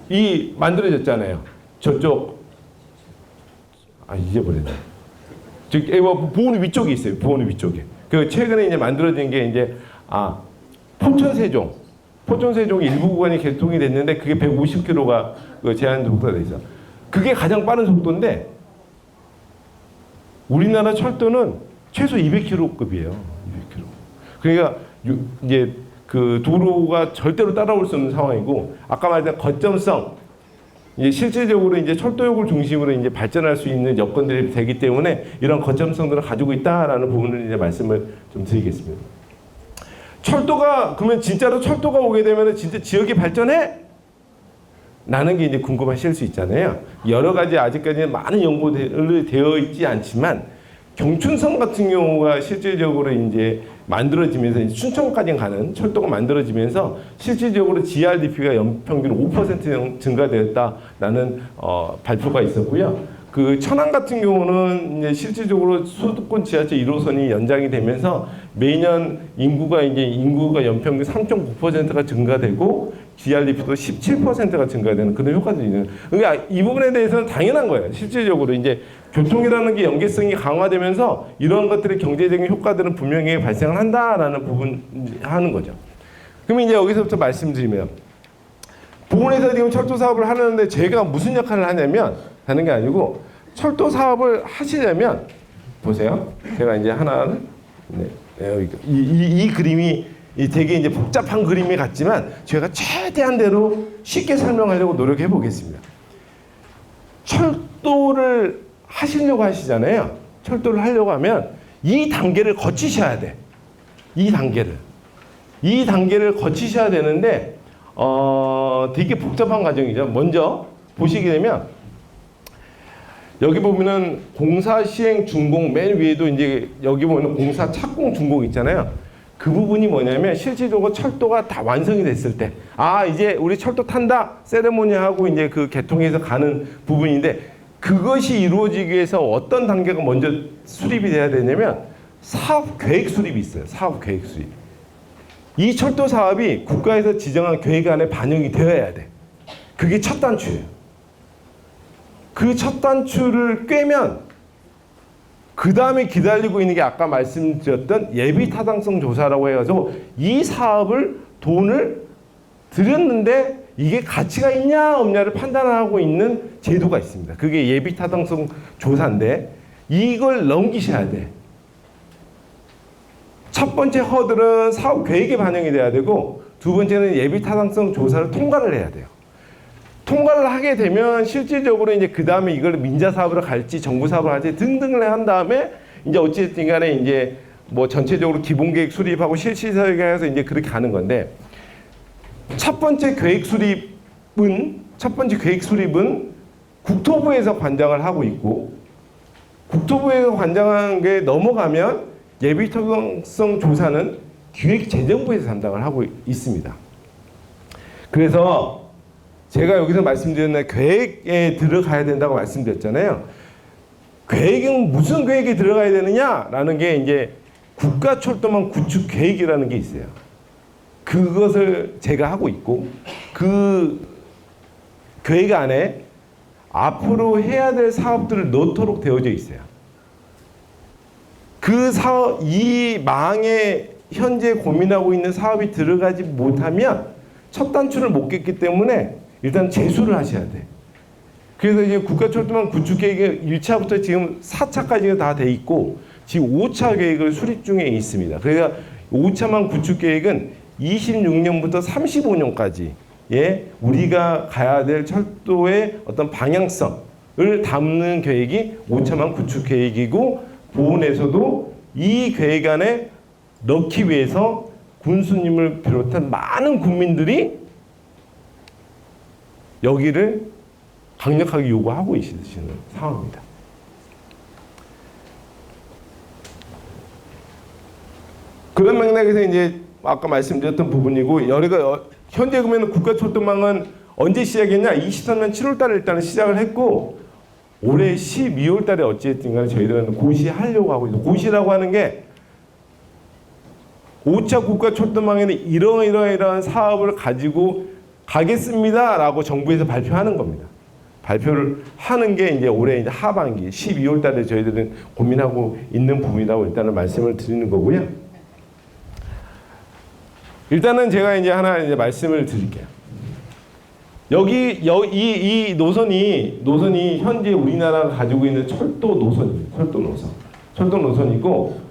150이 만들어졌잖아요. 저쪽 잊어버렸네. 보훈 위쪽에 있어요. 보훈 위쪽에. 그 최근에 이제 만들어진 게 이제 포천 세종 일부 구간이 개통이 됐는데 그게 150km가 그 제한 속도가 돼 있어. 그게 가장 빠른 속도인데 우리나라 철도는 최소 200km급이에요. 200km. 그러니까 이제 그 도로가 절대로 따라올 수 없는 상황이고, 아까 말했던 거점성, 이제 실질적으로 이제 철도역을 중심으로 이제 발전할 수 있는 여건들이 되기 때문에 이런 거점성들을 가지고 있다라는 부분을 이제 말씀을 좀 드리겠습니다. 철도가 그러면 진짜로 철도가 오게 되면 진짜 지역이 발전해? 라는 게 이제 궁금하실 수 있잖아요. 여러 가지 아직까지는 많은 연구들이 되어 있지 않지만 경춘선 같은 경우가 실질적으로 이제 만들어지면서 춘천까지 가는 철도가 만들어지면서 실질적으로 GRDP가 연평균 5% 증가되었다라는 발표가 있었고요. 그 천안 같은 경우는 이제 실질적으로 수도권 지하철 1호선이 연장이 되면서 매년 인구가 연평균 3.9%가 증가되고 GRDP도 17%가 증가되는 그런 효과들이 있는. 그러니까 이 부분에 대해서는 당연한 거예요. 실질적으로 이제 교통이라는 게 연계성이 강화되면서 이런 것들의 경제적인 효과들은 분명히 발생을 한다라는 부분 하는 거죠. 그럼 이제 여기서부터 말씀드리면 보훈에서 지금 철도 사업을 하는데 제가 무슨 역할을 하는 게 아니고, 철도 사업을 하시려면 보세요. 제가 이제 하나는 이 그림이 되게 이제 복잡한 그림이 같지만 제가 최대한대로 쉽게 설명하려고 노력해 보겠습니다. 철도를 하시려고 하시잖아요. 철도를 하려고 하면 이 단계를 거치셔야 돼. 이 단계를 거치셔야 되는데 되게 복잡한 과정이죠. 먼저 보시게 되면 여기 보면은 공사 시행 준공 맨 위에도 이제 여기 보면 공사 착공 준공 있잖아요. 그 부분이 뭐냐면 실질적으로 철도가 다 완성이 됐을 때 이제 우리 철도 탄다 세레모니하고 이제 그 개통해서 가는 부분인데, 그것이 이루어지기 위해서 어떤 단계가 먼저 수립이 돼야 되냐면 사업 계획 수립이 있어요. 사업 계획 수립. 이 철도 사업이 국가에서 지정한 계획 안에 반영이 되어야 돼. 그게 첫 단추예요. 그 첫 단추를 꿰면 그 다음에 기다리고 있는 게 아까 말씀드렸던 예비 타당성 조사라고 해가지고 이 사업을 돈을 들였는데 이게 가치가 있냐 없냐를 판단하고 있는 제도가 있습니다. 그게 예비 타당성 조사인데 이걸 넘기셔야 돼. 첫 번째 허들은 사업 계획에 반영이 돼야 되고 두 번째는 예비 타당성 조사를 통과를 해야 돼요. 통과를 하게 되면 실질적으로 이제 그 다음에 이걸 민자 사업으로 갈지 정부 사업을 할지 등등을 한 다음에 이제 어쨌든 간에 이제 뭐 전체적으로 기본 계획 수립하고 실시 설계해서 이제 그렇게 가는 건데 첫 번째 계획 수립은 국토부에서 관장을 하고 있고 국토부에서 관장한 게 넘어가면 예비 타당성 조사는 기획재정부에서 담당을 하고 있습니다. 그래서 제가 여기서 말씀드렸는데 계획에 들어가야 된다고 말씀드렸잖아요. 계획은 무슨 계획에 들어가야 되느냐라는 게 이제 국가철도망 구축 계획이라는 게 있어요. 그것을 제가 하고 있고 그 계획 안에 앞으로 해야 될 사업들을 넣도록 되어져 있어요. 그 사업, 이 망에 현재 고민하고 있는 사업이 들어가지 못하면 첫 단추를 못 깼기 때문에 일단 제수를 하셔야 돼. 그래서 이제 국가철도망 구축 계획이 1차부터 지금 4차까지가 다 돼 있고 지금 5차 계획을 수립 중에 있습니다. 그래서 5차망 구축 계획은 26년부터 35년까지 우리가 가야 될 철도의 어떤 방향성을 담는 계획이 5차망 구축 계획이고 보훈에서도 이 계획 안에 넣기 위해서 군수님을 비롯한 많은 국민들이 여기를 강력하게 요구하고 계시는 상황입니다. 그런 맥락에서 이제 아까 말씀드렸던 부분이고 여기가 현재 그러면 국가철도망은 언제 시작했냐? 23년 7월 달에 일단은 시작을 했고 올해 12월 달에 어찌됐든 간에 저희들은 고시하려고 하고 있어요. 고시라고 하는 게 5차 국가철도망에는 이러한 사업을 가지고 가겠습니다라고 정부에서 발표하는 겁니다. 발표를 하는 게 이제 올해 이제 하반기 12월 달에 저희들은 고민하고 있는 부분이라고 일단은 말씀을 드리는 거고요. 일단은 제가 이제 하나 이제 말씀을 드릴게요. 이 노선이 현재 우리나라가 가지고 있는 철도 노선입니다. 철도 노선이고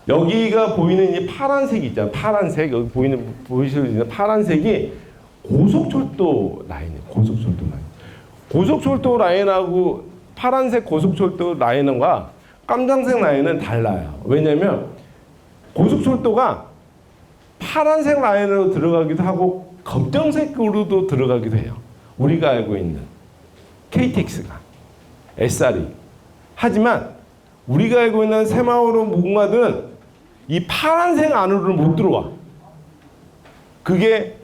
여기가 보이는 이 파란색이 있잖아요. 파란색 여기 보이시는 파란색이 고속철도 라인이에요. 고속철도 라인하고 파란색 고속철도 라인과 깜장색 라인은 달라요. 왜냐하면 고속철도가 파란색 라인으로 들어가기도 하고 검정색으로도 들어가기도 해요. 우리가 알고 있는 KTX가 SR이. 하지만 우리가 알고 있는 새마을호 무궁화들은 이 파란색 안으로는 못 들어와. 그게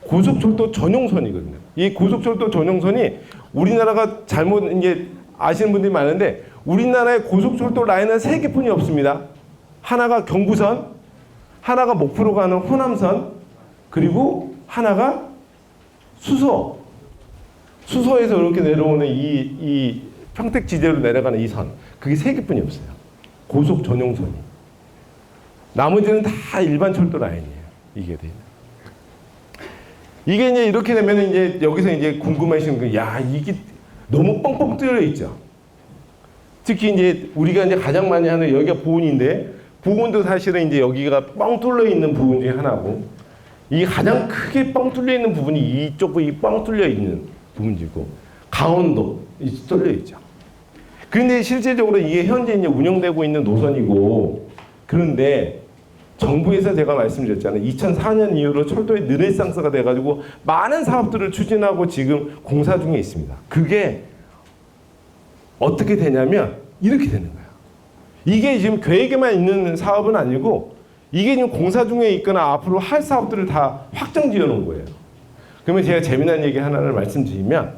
고속철도 전용선이거든요. 이 고속철도 전용선이 우리나라가 잘못 이제 아시는 분들이 많은데 우리나라의 고속철도 라인은 3개뿐이 없습니다. 하나가 경부선, 하나가 목포로 가는 호남선, 그리고 하나가 수서에서 이렇게 내려오는 이 평택지대로 내려가는 이 선. 그게 3개뿐이 없어요. 고속 전용선이. 나머지는 다 일반 철도 라인이에요. 이게 돼. 이게 이제 이렇게 되면 이제 여기서 이제 궁금하시는 거, 이게 너무 뻥뻥 뚫려 있죠. 특히 이제 우리가 이제 가장 많이 하는 여기가 보훈인데 보훈도 사실은 이제 여기가 뻥 뚫려 있는 부분 중에 하나고 이 가장 크게 뻥 뚫려 있는 부분이 이쪽 이 뻥 뚫려 있는 부분이고 강원도 뚫려 있죠. 그런데 실질적으로 이게 현재 이제 운영되고 있는 노선이고 그런데 정부에서 제가 말씀드렸잖아요. 2004년 이후로 철도의 르네상스가 돼가지고 많은 사업들을 추진하고 지금 공사 중에 있습니다. 그게 어떻게 되냐면 이렇게 되는 거예요. 이게 지금 계획에만 있는 사업은 아니고 이게 지금 공사 중에 있거나 앞으로 할 사업들을 다 확정 지어 놓은 거예요. 그러면 제가 재미난 얘기 하나를 말씀드리면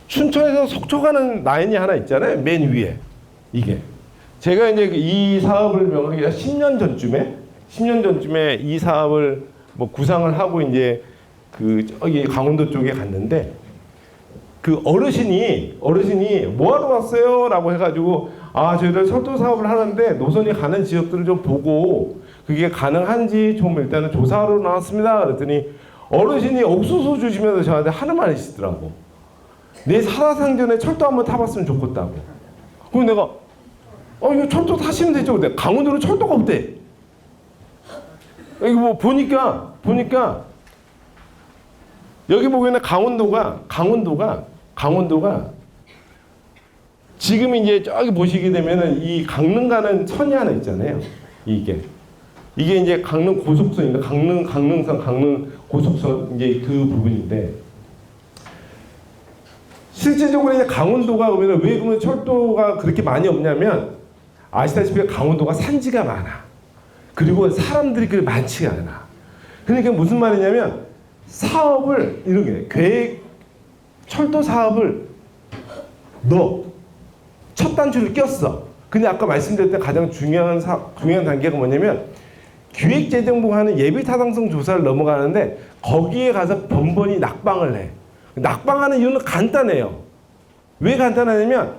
춘천에서 속초 가는 라인이 하나 있잖아요. 맨 위에. 이게. 제가 이제 이 사업을 명하기 10년 전쯤에 이 사업을 뭐 구상을 하고 이제 그 저기 강원도 쪽에 갔는데 그 어르신이 뭐하러 왔어요?라고 해가지고 저희들 철도 사업을 하는데 노선이 가는 지역들을 좀 보고 그게 가능한지 좀 일단은 조사하러 나왔습니다. 그랬더니 어르신이 옥수수 주시면서 저한테 하는 말이 있더라고. 내 살아생전에 철도 한번 타봤으면 좋겠다고. 그럼 내가 이거 철도 타시면 되죠. 근데 강원도는 철도가 없대. 여기 뭐 보니까 여기 보면은 강원도가 지금 이제 저기 보시게 되면은 이 강릉 가는 천이 하나 있잖아요. 이게 이제 강릉 고속선인데 강릉선 강릉 고속선 이제 그 부분인데 실질적으로 이제 강원도가 그러면 왜 그러면 철도가 그렇게 많이 없냐면 아시다시피 강원도가 산지가 많아. 그리고 사람들이 그렇게 많지가 않아. 그러니까 무슨 말이냐면 사업을 이렇게 계획 철도 사업을 첫 단추를 꼈어. 근데 아까 말씀드렸던 가장 중요한 단계가 뭐냐면 기획재정부 하는 예비타당성 조사를 넘어가는데 거기에 가서 번번이 낙방을 해. 낙방하는 이유는 간단해요. 왜 간단하냐면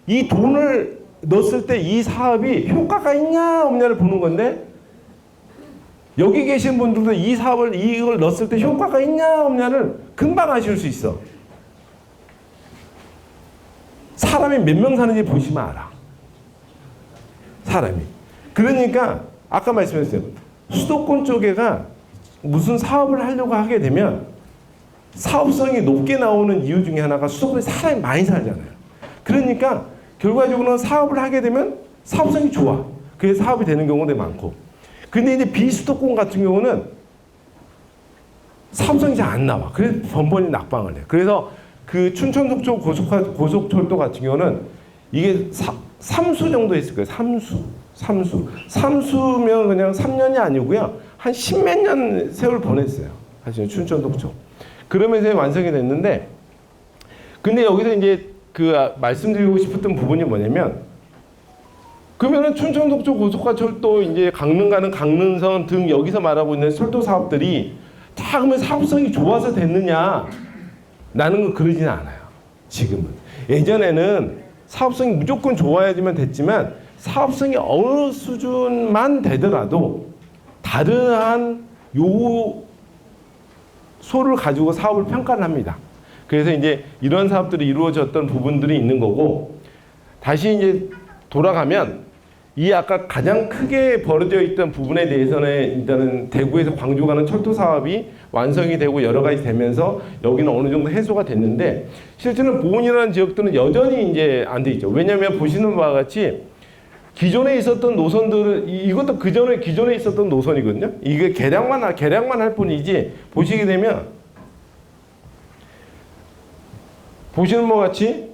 이 돈을 넣었을 때 이 사업이 효과가 있냐 없냐를 보는 건데 여기 계신 분들도 이걸 넣었을 때 효과가 있냐 없냐를 금방 아실 수 있어. 사람이 몇 명 사는지 보시면 알아. 사람이. 그러니까 아까 말씀했어요. 수도권 쪽에가 무슨 사업을 하려고 하게 되면 사업성이 높게 나오는 이유 중에 하나가 수도권에 사람이 많이 살잖아요. 그러니까 결과적으로는 사업을 하게 되면 사업성이 좋아. 그래서 사업이 되는 경우도 많고. 근데 이제 비수도권 같은 경우는 사업성이 잘 안 나와. 그래서 번번이 낙방을 해. 그래서 그 춘천 속초 고속철도 같은 경우는 이게 3수 정도 했을 거예요. 3수면 그냥 3년이 아니고요. 한 10몇 년 세월 보냈어요. 사실 춘천 속초. 그러면서 완성이 됐는데 근데 여기서 이제 그 말씀드리고 싶었던 부분이 뭐냐면 그러면은 춘천 속초 고속철도 이제 강릉 가는 강릉선 등 여기서 말하고 있는 철도 사업들이 다 그러면 사업성이 좋아서 됐느냐? 나는 건 그러지는 않아요. 지금은. 예전에는 사업성이 무조건 좋아야지만 됐지만 사업성이 어느 수준만 되더라도 다른 요소를 가지고 사업을 평가를 합니다. 그래서 이제 이런 사업들이 이루어졌던 부분들이 있는 거고 다시 이제 돌아가면 이 아까 가장 크게 벌어져 있던 부분에 대해서는 일단은 대구에서 광주 가는 철도 사업이 완성이 되고 여러 가지 되면서 여기는 어느 정도 해소가 됐는데 실제는 보은이라는 지역들은 여전히 이제 안 돼 있죠. 왜냐하면 보시는 바와 같이 기존에 있었던 노선들은 이것도 기존에 있었던 노선이거든요. 이게 개량만 할 뿐이지 보시게 되면 보시는 바와 같이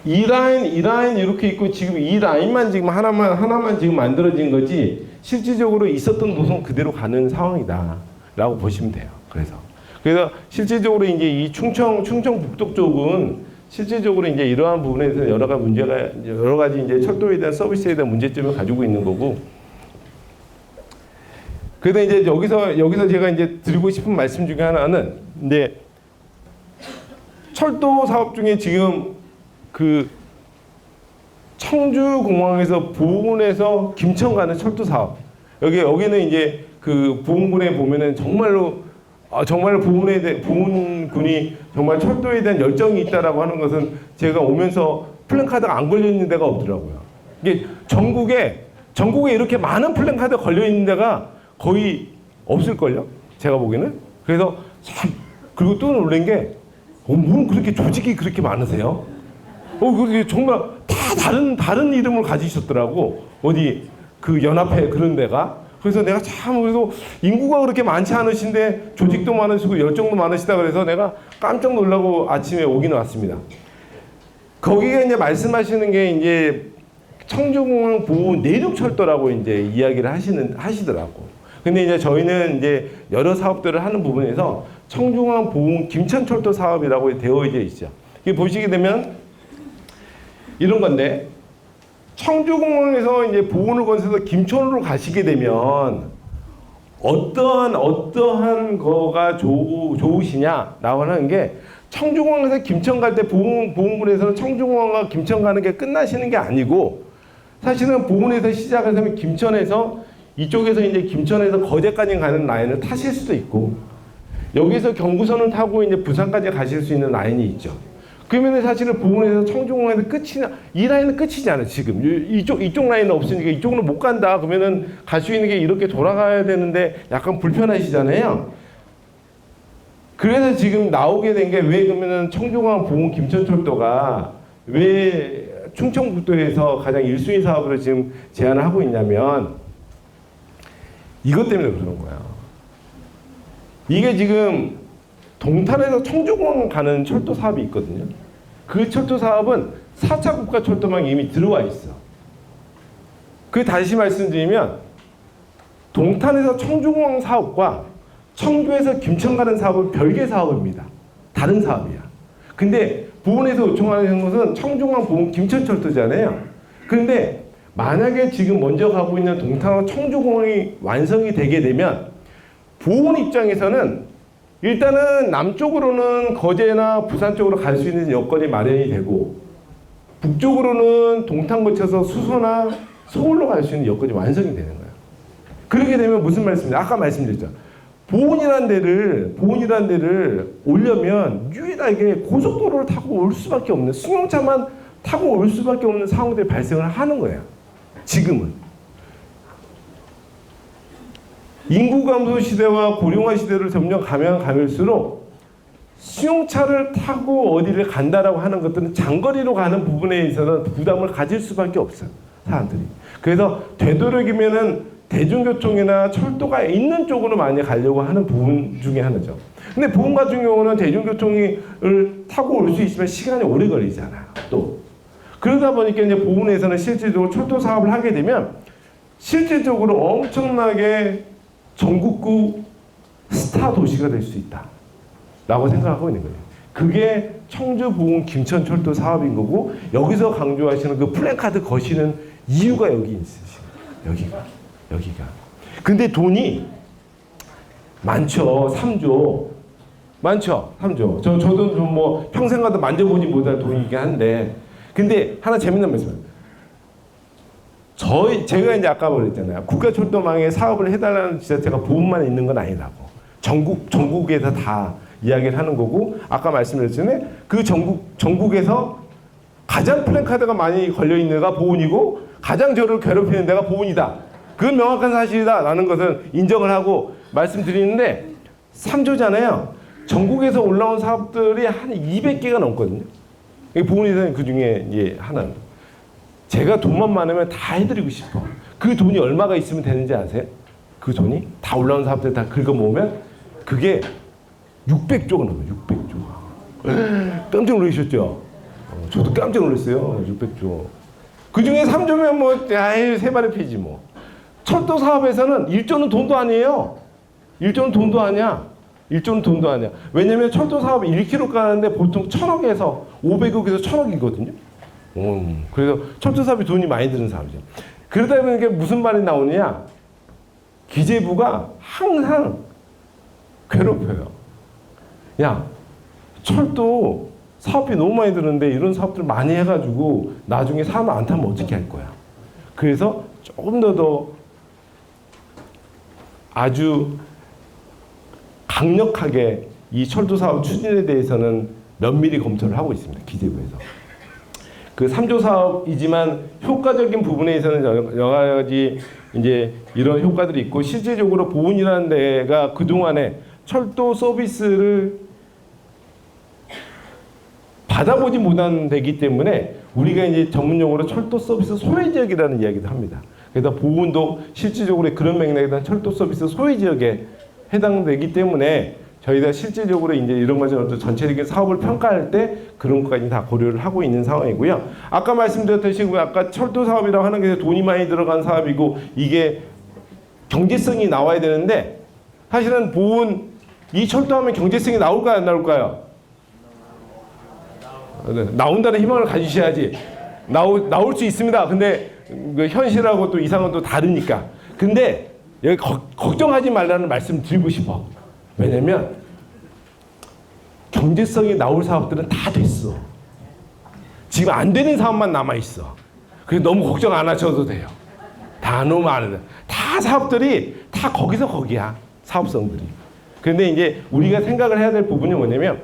이 라인 이렇게 있고 지금 이 라인만 지금 하나만 지금 만들어진 거지 실질적으로 있었던 노선 그대로 가는 상황이다라고 보시면 돼요. 그래서 실질적으로 이제 이 충청 북쪽 쪽은 실질적으로 이제 이러한 부분에서 여러 가지 이제 철도에 대한 서비스에 대한 문제점을 가지고 있는 거고. 그래서 이제 여기서 제가 이제 드리고 싶은 말씀 중에 하나는 이제 철도 사업 중에 지금 그 청주공항에서 보은에서 김천 가는 철도 사업 여기는 이제 그 보은군에 보면은 정말로 보은군이 정말 철도에 대한 열정이 있다라고 하는 것은 제가 오면서 플랜카드가 안 걸려 있는 데가 없더라고요. 이게 전국에 이렇게 많은 플랜카드 걸려 있는 데가 거의 없을걸요. 제가 보기에는. 그래서 참 그리고 또 놀란 게 뭐 그렇게 조직이 그렇게 많으세요? 그게 정말 다 다른 이름을 가지셨더라고. 어디 그 연합회 그런 데가. 그래서 내가 참 그래도 인구가 그렇게 많지 않으신데 조직도 많으시고 열정도 많으시다 그래서 내가 깜짝 놀라고 아침에 오긴 왔습니다. 거기에 이제 말씀하시는 게 이제 청주공항 보훈 내륙철도라고 이제 이야기를 하시더라고. 근데 이제 저희는 이제 여러 사업들을 하는 부분에서 청주공항 보훈 김천철도 사업이라고 되어져 있죠. 이게 보시게 되면 이런 건데 청주공항에서 이제 보훈을 건너서 김천으로 가시게 되면 어떠한 거가 좋으시냐라고 하는 게 청주공항에서 김천 갈 때 보훈군에서는 청주공항과 김천 가는 게 끝나시는 게 아니고 사실은 보훈에서 시작해서 김천에서 이쪽에서 이제 김천에서 거제까지 가는 라인을 타실 수도 있고 여기서 경부선을 타고 이제 부산까지 가실 수 있는 라인이 있죠. 그러면 사실은 보훈에서 청주공항에서 이 라인은 끝이잖아요. 지금 이쪽 라인은 없으니까 이쪽으로 못 간다. 그러면은 갈 수 있는 게 이렇게 돌아가야 되는데 약간 불편하시잖아요. 그래서 지금 나오게 된 게 왜 그러면은 청주공항 보훈 김천철도가 왜 충청북도에서 가장 1순위 사업으로 지금 제안을 하고 있냐면 이것 때문에 그러는 거야. 이게 지금 동탄에서 청주공항 가는 철도 사업이 있거든요. 그 철도 사업은 4차 국가 철도망이 이미 들어와 있어. 그 다시 말씀드리면 동탄에서 청주공항 사업과 청주에서 김천 가는 사업은 별개 사업입니다. 다른 사업이야. 근데 보훈에서 요청하는 것은 청주공항 보훈 김천철도잖아요. 그런데 만약에 지금 먼저 가고 있는 동탄과 청주공항이 완성이 되게 되면 보훈 입장에서는 일단은 남쪽으로는 거제나 부산 쪽으로 갈 수 있는 여건이 마련이 되고 북쪽으로는 동탄 거쳐서 수서나 서울로 갈 수 있는 여건이 완성이 되는 거예요. 그렇게 되면 무슨 말씀이냐? 아까 말씀드렸죠. 보훈이라는 데를 오려면 유일하게 고속도로를 타고 올 수밖에 없는 승용차만 타고 올 수밖에 없는 상황들이 발생을 하는 거예요. 지금은. 인구 감소 시대와 고령화 시대를 점점 가면 갈수록 승용차를 타고 어디를 간다라고 하는 것들은 장거리로 가는 부분에 있어서 부담을 가질 수밖에 없어요. 사람들이. 그래서 되도록이면은 대중교통이나 철도가 있는 쪽으로 많이 가려고 하는 부분 중에 하나죠. 근데 보훈 같은 경우는 대중교통을 타고 올 수 있으면 시간이 오래 걸리잖아요. 또. 그러다 보니까 이제 보훈에서는 실질적으로 철도 사업을 하게 되면 실질적으로 엄청나게 전국구 스타 도시가 될 수 있다. 라고 생각하고 있는 거예요. 그게 청주 보훈 김천 철도 사업인 거고 여기서 강조하시는 그 플랜카드 거시는 이유가 여기 있으시고 여기가. 근데 돈이 많죠. 3조. 많죠. 3조. 저도 좀 뭐 평생 가도 만져보지 못할 돈이긴 한데 근데 하나 재밌는 말씀. 제가 이제 아까 말했잖아요. 국가철도망에 사업을 해달라는 지자체가 보훈만 있는 건 아니라고. 전국에서 다 이야기를 하는 거고 아까 말씀드렸잖아요. 그 전국에서 가장 플랜카드가 많이 걸려 있는 데가 보훈이고 가장 저를 괴롭히는 데가 보훈이다. 그건 명확한 사실이다라는 것을 인정을 하고 말씀드리는데 3조잖아요. 전국에서 올라온 사업들이 한 200개가 넘거든요. 보훈에서는 그 중에 이제 하나는. 제가 돈만 많으면 다 해드리고 싶어. 그 돈이 얼마가 있으면 되는지 아세요? 그 돈이 다 올라온 사업들 다 긁어 모으면 그게 600조가 넘어요. 600조. 깜짝 놀라셨죠? 저도 깜짝 놀랐어요. 600조. 그 중에 3조면 뭐 세 발의 피지 뭐. 철도 사업에서는 1조는 돈도 아니에요. 1조는 돈도 아니야. 1조는 돈도 아니야. 왜냐면 철도 사업이 1km 가는데 보통 1,000억에서 500억에서 1,000억이거든요. 그래서 철도 사업이 돈이 많이 드는 사업이죠. 그러다 보니까 무슨 말이 나오느냐? 기재부가 항상 괴롭혀요. 야, 철도 사업비 너무 많이 드는데 이런 사업들 많이 해가지고 나중에 사람 안 타면 어떻게 할 거야? 그래서 조금 더 아주 강력하게 이 철도 사업 추진에 대해서는 면밀히 검토를 하고 있습니다. 기재부에서. 그 3조 사업이지만 효과적인 부분에 있어서는 여러 가지 이제 이런 효과들이 있고 실질적으로 보훈이라는 데가 그동안에 철도 서비스를 받아보지 못한 데기 때문에 우리가 이제 전문용어로 철도 서비스 소외 지역이라는 이야기도 합니다. 그래서 보훈도 실질적으로 그런 맥락에 대한 철도 서비스 소외 지역에 해당되기 때문에 저희가 실질적으로 이제 이런 것을 전체적인 사업을 평가할 때 그런 것까지 다 고려를 하고 있는 상황이고요. 아까 말씀드렸듯이 아까 철도 사업이라고 하는 게 돈이 많이 들어간 사업이고 이게 경제성이 나와야 되는데 사실은 보훈 이 철도하면 경제성이 나올까요, 안 나올까요? 나온다는 희망을 가지셔야지. 나올 수 있습니다. 근데 그 현실하고 또 이상은 또 다르니까. 근데 여기 걱정하지 말라는 말씀 드리고 싶어. 왜냐면 경제성이 나올 사업들은 다 됐어. 지금 안 되는 사업만 남아 있어. 그래서 너무 걱정 안 하셔도 돼요. 다 너무 많은데 다 사업들이 다 거기서 거기야. 사업성들이. 그런데 이제 우리가 생각을 해야 될 부분이 뭐냐면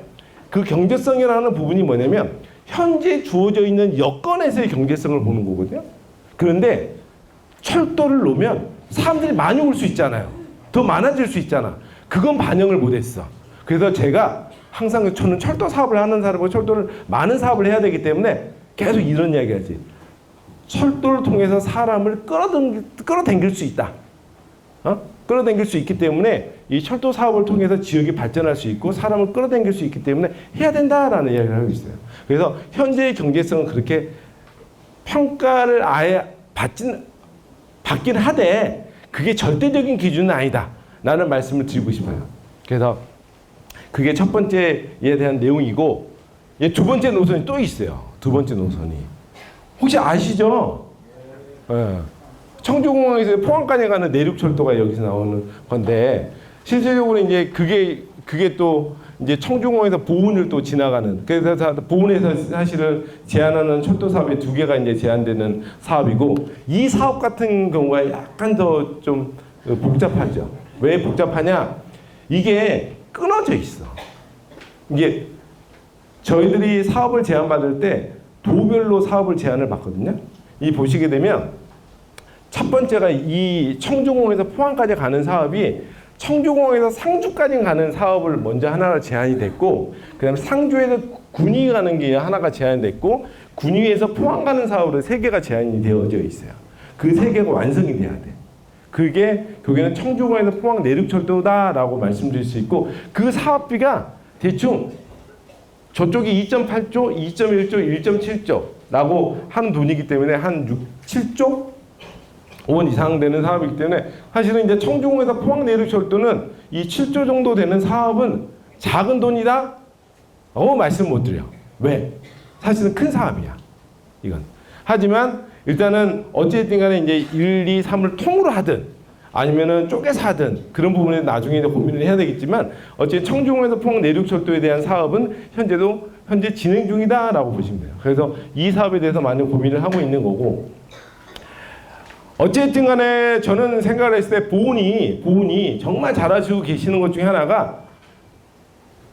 그 경제성이라는 부분이 뭐냐면 현재 주어져 있는 여건에서의 경제성을 보는 거거든요. 그런데 철도를 놓으면 사람들이 많이 올 수 있잖아요. 더 많아질 수 있잖아. 그건 반영을 못했어. 그래서 제가 항상 저는 철도 사업을 하는 사람이고 철도를 많은 사업을 해야 되기 때문에 계속 이런 이야기 하지. 철도를 통해서 사람을 끌어당길 수 있다. 끌어당길 수 있기 때문에 이 철도 사업을 통해서 지역이 발전할 수 있고 사람을 끌어당길 수 있기 때문에 해야 된다라는 이야기를 하고 있어요. 그래서 현재의 경제성은 그렇게 평가를 아예 받긴 하되 그게 절대적인 기준은 아니다 라는 말씀을 드리고 싶어요. 그래서 그게 첫 번째에 대한 내용이고 두 번째 노선이 또 있어요. 두 번째 노선이 혹시 아시죠? 네. 청주공항에서 포항까지 가는 내륙철도가 여기서 나오는 건데 실질적으로 이제 그게 또 이제 청주공항에서 보은을 또 지나가는 그래서 보은에서 사실은 제한하는 철도 사업이 2개가 이제 제한되는 사업이고 이 사업 같은 경우가 약간 더 좀 복잡하죠. 왜 복잡하냐? 이게 끊어져 있어. 이게 저희들이 사업을 제안받을 때 도별로 사업을 제안을 받거든요. 이 보시게 되면 첫 번째가 이 청주공항에서 포항까지 가는 사업이 청주공항에서 상주까지 가는 사업을 먼저 하나가 제안이 됐고 그 다음에 상주에서 군위 가는 게 하나가 제안이 됐고 군위에서 포항 가는 사업으로 3개가 제안이 되어져 있어요. 그 3개가 완성이 돼야 돼. 그게 결국에는 청주공항에서 포항 내륙철도다라고 말씀드릴 수 있고 그 사업비가 대충 저쪽이 2.8조, 2.1조, 1.7조라고 하는 돈이기 때문에 한 7조 원 이상 되는 사업이기 때문에 사실은 이제 청주공항에서 포항 내륙철도는 이 7조 정도 되는 사업은 작은 돈이다? 말씀 못 드려. 왜? 사실은 큰 사업이야. 이건. 하지만 일단은 어쨌든 간에 이제 1, 2, 3을 통으로 하든 아니면은 쪼개서 하든 그런 부분에 나중에 이제 고민을 해야 되겠지만 어쨌든 청주공항에서 포항 내륙철도에 대한 사업은 현재 진행 중이다라고 보시면 돼요. 그래서 이 사업에 대해서 많은 고민을 하고 있는 거고 어쨌든 간에 저는 생각을 했을 때 보훈이 정말 잘하시고 계시는 것 중에 하나가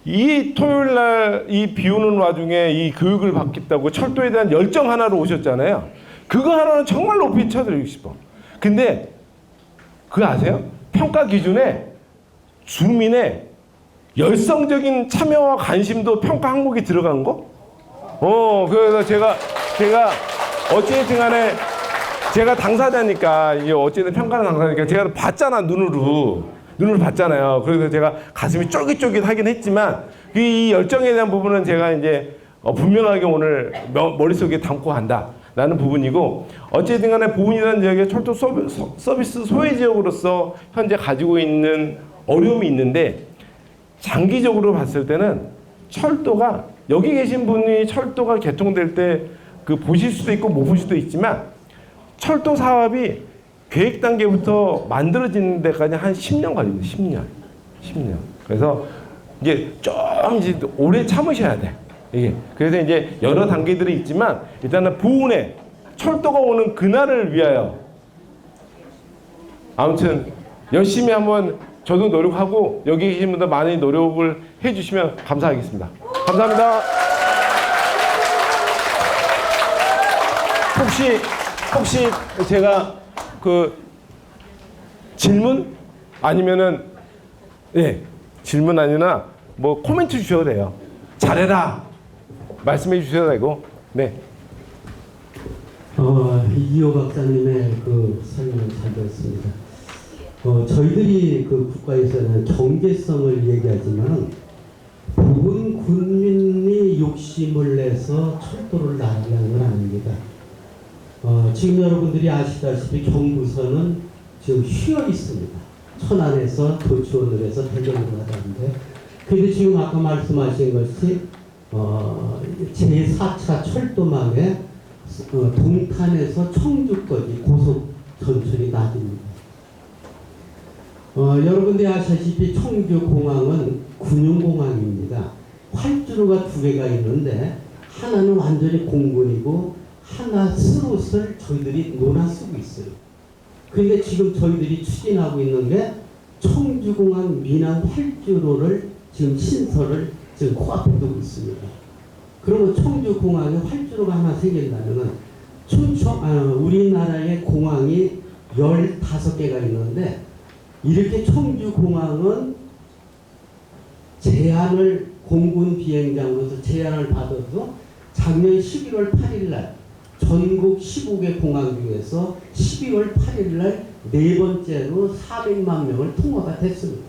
이 토요일 날 이 비 오는 와중에 이 교육을 받겠다고 철도에 대한 열정 하나로 오셨잖아요. 그거 하나는 정말 높이 쳐드리고 싶어. 근데 그거 아세요? 평가 기준에 주민의 열성적인 참여와 관심도 평가 항목에 들어간 거? 그래서 제가 어쨌든 간에 제가 당사자니까 이게 어쨌든 평가는 당사자니까 제가 봤잖아. 눈으로 봤잖아요. 그래서 제가 가슴이 쫄깃쫄깃하긴 했지만 이 열정에 대한 부분은 제가 이제 분명하게 오늘 머릿속에 담고 한다라는 부분이고 어쨌든 간에 보훈이라는 지역의 철도 서비스 소외 지역으로서 현재 가지고 있는 어려움이 있는데 장기적으로 봤을 때는 철도가 여기 계신 분이 철도가 개통될 때 그 보실 수도 있고 못 볼 수도 있지만 철도 사업이 계획 단계부터 만들어지는 데까지 한 10년 걸립니다. 10년. 그래서 이제 좀 이제 오래 참으셔야 돼. 이게. 그래서 이제 여러 단계들이 있지만 일단은 보훈에 철도가 오는 그날을 위하여 아무튼 열심히 한번 저도 노력하고 여기 계신 분들 많이 노력을 해주시면 감사하겠습니다. 감사합니다. 혹시 제가 그 질문 아니면은 질문 아니나 뭐 코멘트 주셔도 돼요. 잘해라 말씀해 주셔도 되고 이호 박사님의 그 설명을 잘 들었습니다. 저희들이 그 국가에서는 경제성을 얘기하지만 부분 국민이 욕심을 내서 철도를 나가는 건 아닙니다. 지금 여러분들이 아시다시피 경부선은 지금 쉬어 있습니다. 천안에서 도치원을 해서 대전으로 가다는데 근데 지금 아까 말씀하신 것이 제4차 철도망에 동탄에서 청주까지 고속 전철이 나집니다. 여러분들이 아시다시피 청주공항은 군용공항입니다. 활주로가 두 개가 있는데 하나는 완전히 공군이고 하나 스롯을 저희들이 논아 쓰고 있어요. 그런데 지금 저희들이 추진하고 있는 게 청주공항 민항 활주로를 지금 신설을 지금 코앞에 두고 있습니다. 그러면 청주공항에 활주로가 하나 생긴다면은 우리나라의 공항이 15개가 있는데 이렇게 청주공항은 제안을 공군 비행장으로서 제안을 받아서 작년 11월 8일 날 전국 15개 공항 중에서 12월 8일 날 네 번째로 400만 명을 통과가 됐습니다.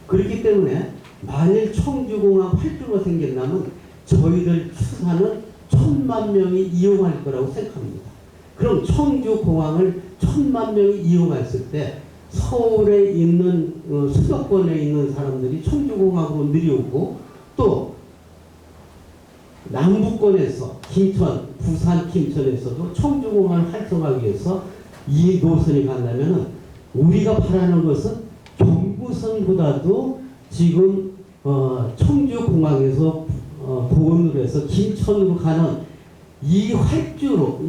그렇기 때문에 만일 청주공항 활주로가 생긴다면 저희들 추산은 1000만 명이 이용할 거라고 생각합니다. 그럼 청주공항을 1000만 명이 이용했을 때 서울에 있는 수도권에 있는 사람들이 청주공항으로 내려오고 또 남부권에서 김천, 부산, 김천에서도 청주공항을 활성화하기 위해서 이 노선이 간다면 우리가 바라는 것은 경부선보다도 지금 청주공항에서 보온으로 해서 김천으로 가는 이 활주로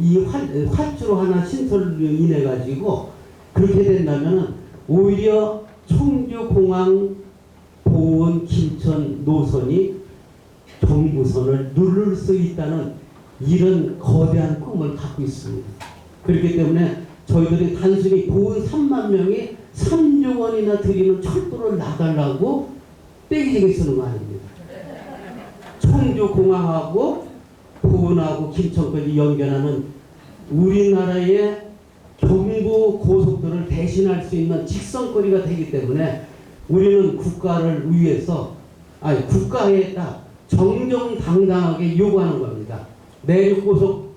하나 신설로 인해 가지고 그렇게 된다면 오히려 청주공항 보온 김천 노선이 경부선을 누를 수 있다는 이런 거대한 꿈을 갖고 있습니다. 그렇기 때문에 저희들이 단순히 보온 3만 명이 3조 원이나 드리는 철도를 놔달라고 떼기지게 쓰는 거 아닙니다. 청주공항하고 보은하고 김천까지 연결하는 우리나라의 경부 고속도로를 대신할 수 있는 직선거리가 되기 때문에 우리는 국가를 위해서 국가에다 정정당당하게 요구하는 겁니다. 내륙고속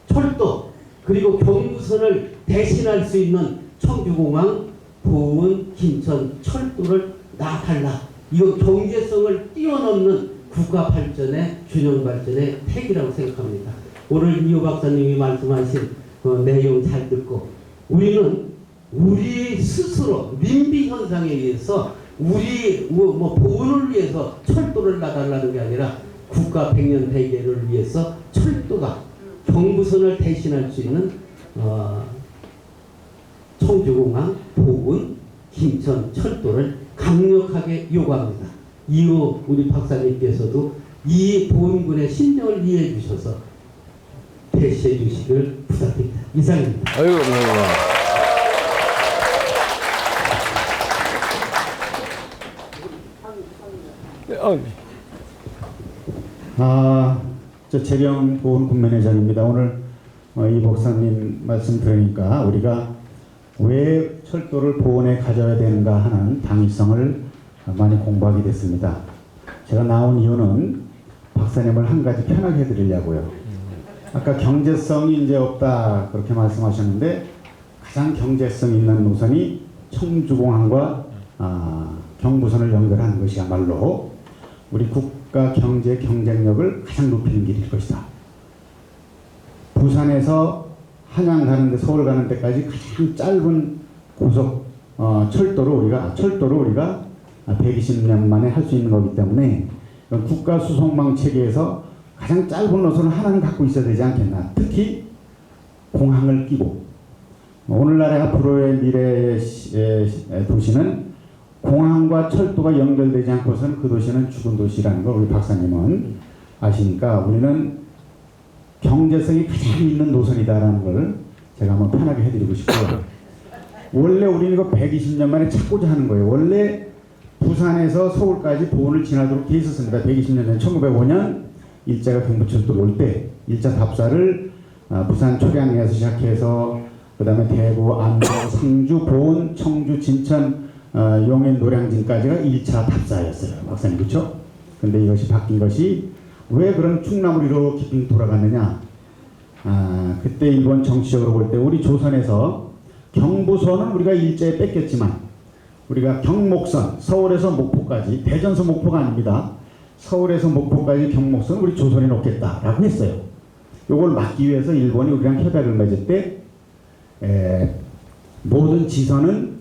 철도 그리고 경부선을 대신할 수 있는 청주공항, 보은, 김천 철도를 놔달라. 이건 경제성을 뛰어넘는 국가 발전의 균형 발전의 택이라고 생각합니다. 오늘 이호 박사님이 말씀하신 내용 잘 듣고 우리는 우리 스스로 민비 현상에 의해서 우리 보훈을 위해서 철도를 놔달라는 게 아니라 국가 백년 대계를 위해서 철도가 경부선을 대신할 수 있는 청주공항, 보훈, 김천 철도를 강력하게 요구합니다. 이후 우리 박사님께서도 이 보훈군의 심정을 이해해 주셔서 대시해 주시길 부탁드립니다. 이상입니다. 아이고, 감사합니다. 저 재령 보훈 군매니저입니다. 오늘 이 목사님 말씀 들으니까 우리가 왜 철도를 보훈에 가져야 되는가 하는 당위성을 많이 공부하게 됐습니다. 제가 나온 이유는 박사님을 한 가지 편하게 해드리려고요. 아까 경제성이 이제 없다 그렇게 말씀하셨는데 가장 경제성 있는 노선이 청주공항과 경부선을 연결하는 것이야말로 우리 국가 경제 경쟁력을 가장 높이는 길일 것이다. 부산에서 한양 가는데 서울 가는 데까지 가장 짧은 고속 철도로 우리가 120년 만에 할 수 있는 거기 때문에 국가 수송망 체계에서 가장 짧은 노선을 하나는 갖고 있어야 되지 않겠나. 특히 공항을 끼고 오늘날의 앞으로의 미래의 도시는 공항과 철도가 연결되지 않고서는 그 도시는 죽은 도시라는 걸 우리 박사님은 아시니까 우리는 경제성이 가장 있는 노선이다라는 걸 제가 한번 편하게 해드리고 싶고요. 원래 우리는 이거 120년 만에 찾고자 하는 거예요. 원래 부산에서 서울까지 보훈을 지나도록 돼 있었습니다. 120년 전 1905년 일제가 경부철도로 올 때 1차 답사를 부산 초량에서 시작해서 그 다음에 대구, 안동, 상주, 보은, 청주, 진천, 용인, 노량진까지가 1차 답사였어요. 박사님 그렇죠? 근데 이것이 바뀐 것이 왜 그런 충남으로 이렇게 돌아갔느냐. 그때 일본 정치적으로 볼 때 우리 조선에서 경부선은 우리가 일제에 뺏겼지만 우리가 경목선, 서울에서 목포까지, 대전서 목포가 아닙니다. 서울에서 목포까지 경목선 우리 조선이 놓겠다라고 했어요. 이걸 막기 위해서 일본이 우리랑 협약을 맺을 때 모든 지선은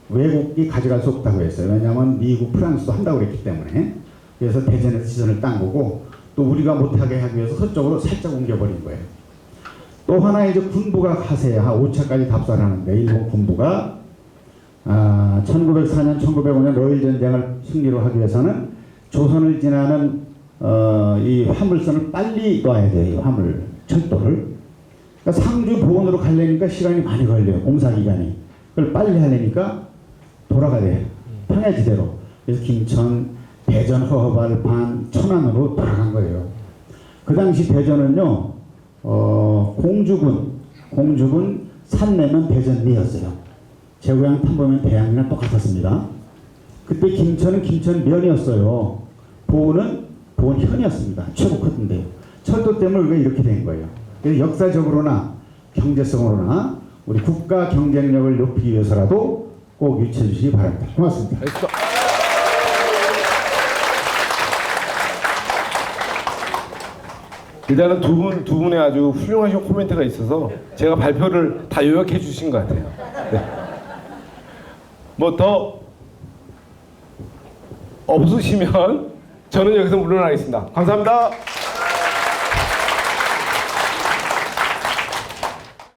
외국이 가져갈 수 없다고 했어요. 왜냐하면 미국, 프랑스도 한다고 그랬기 때문에. 그래서 대전에서 지선을 딴 거고, 또 우리가 못하게 하기 위해서 서쪽으로 살짝 옮겨버린 거예요. 또 하나 이제 군부가 하세요. 한 5차까지 답사를 하는데, 일본 군부가 1904년, 1905년 러일 전쟁을 승리로 하기 위해서는 조선을 지나는 이 화물선을 빨리 놔야 돼요. 화물 철도를. 그러니까 상주 보건으로 가려니까 시간이 많이 걸려요. 공사 기간이. 그걸 빨리 하려니까 돌아가야 돼요. 평야지대로. 그래서 김천, 대전, 허허발, 반, 천안으로 돌아간 거예요. 그 당시 대전은요, 공주군 산내면 대전리였어요. 제고향 탐보면 대양이랑 똑같았습니다. 그때 김천은 김천면이었어요. 보은은 보은현이었습니다. 최고 컸는데요. 철도 때문에 우리가 이렇게 된 거예요. 그래서 역사적으로나 경제성으로나 우리 국가 경쟁력을 높이기 위해서라도 꼭 유치해 주시기 바랍니다. 고맙습니다. 일단은 두 분의 아주 훌륭하신 코멘트가 있어서 제가 발표를 다 요약해 주신 것 같아요. 네. 뭐 더 없으시면 저는 여기서 물러나겠습니다. 감사합니다.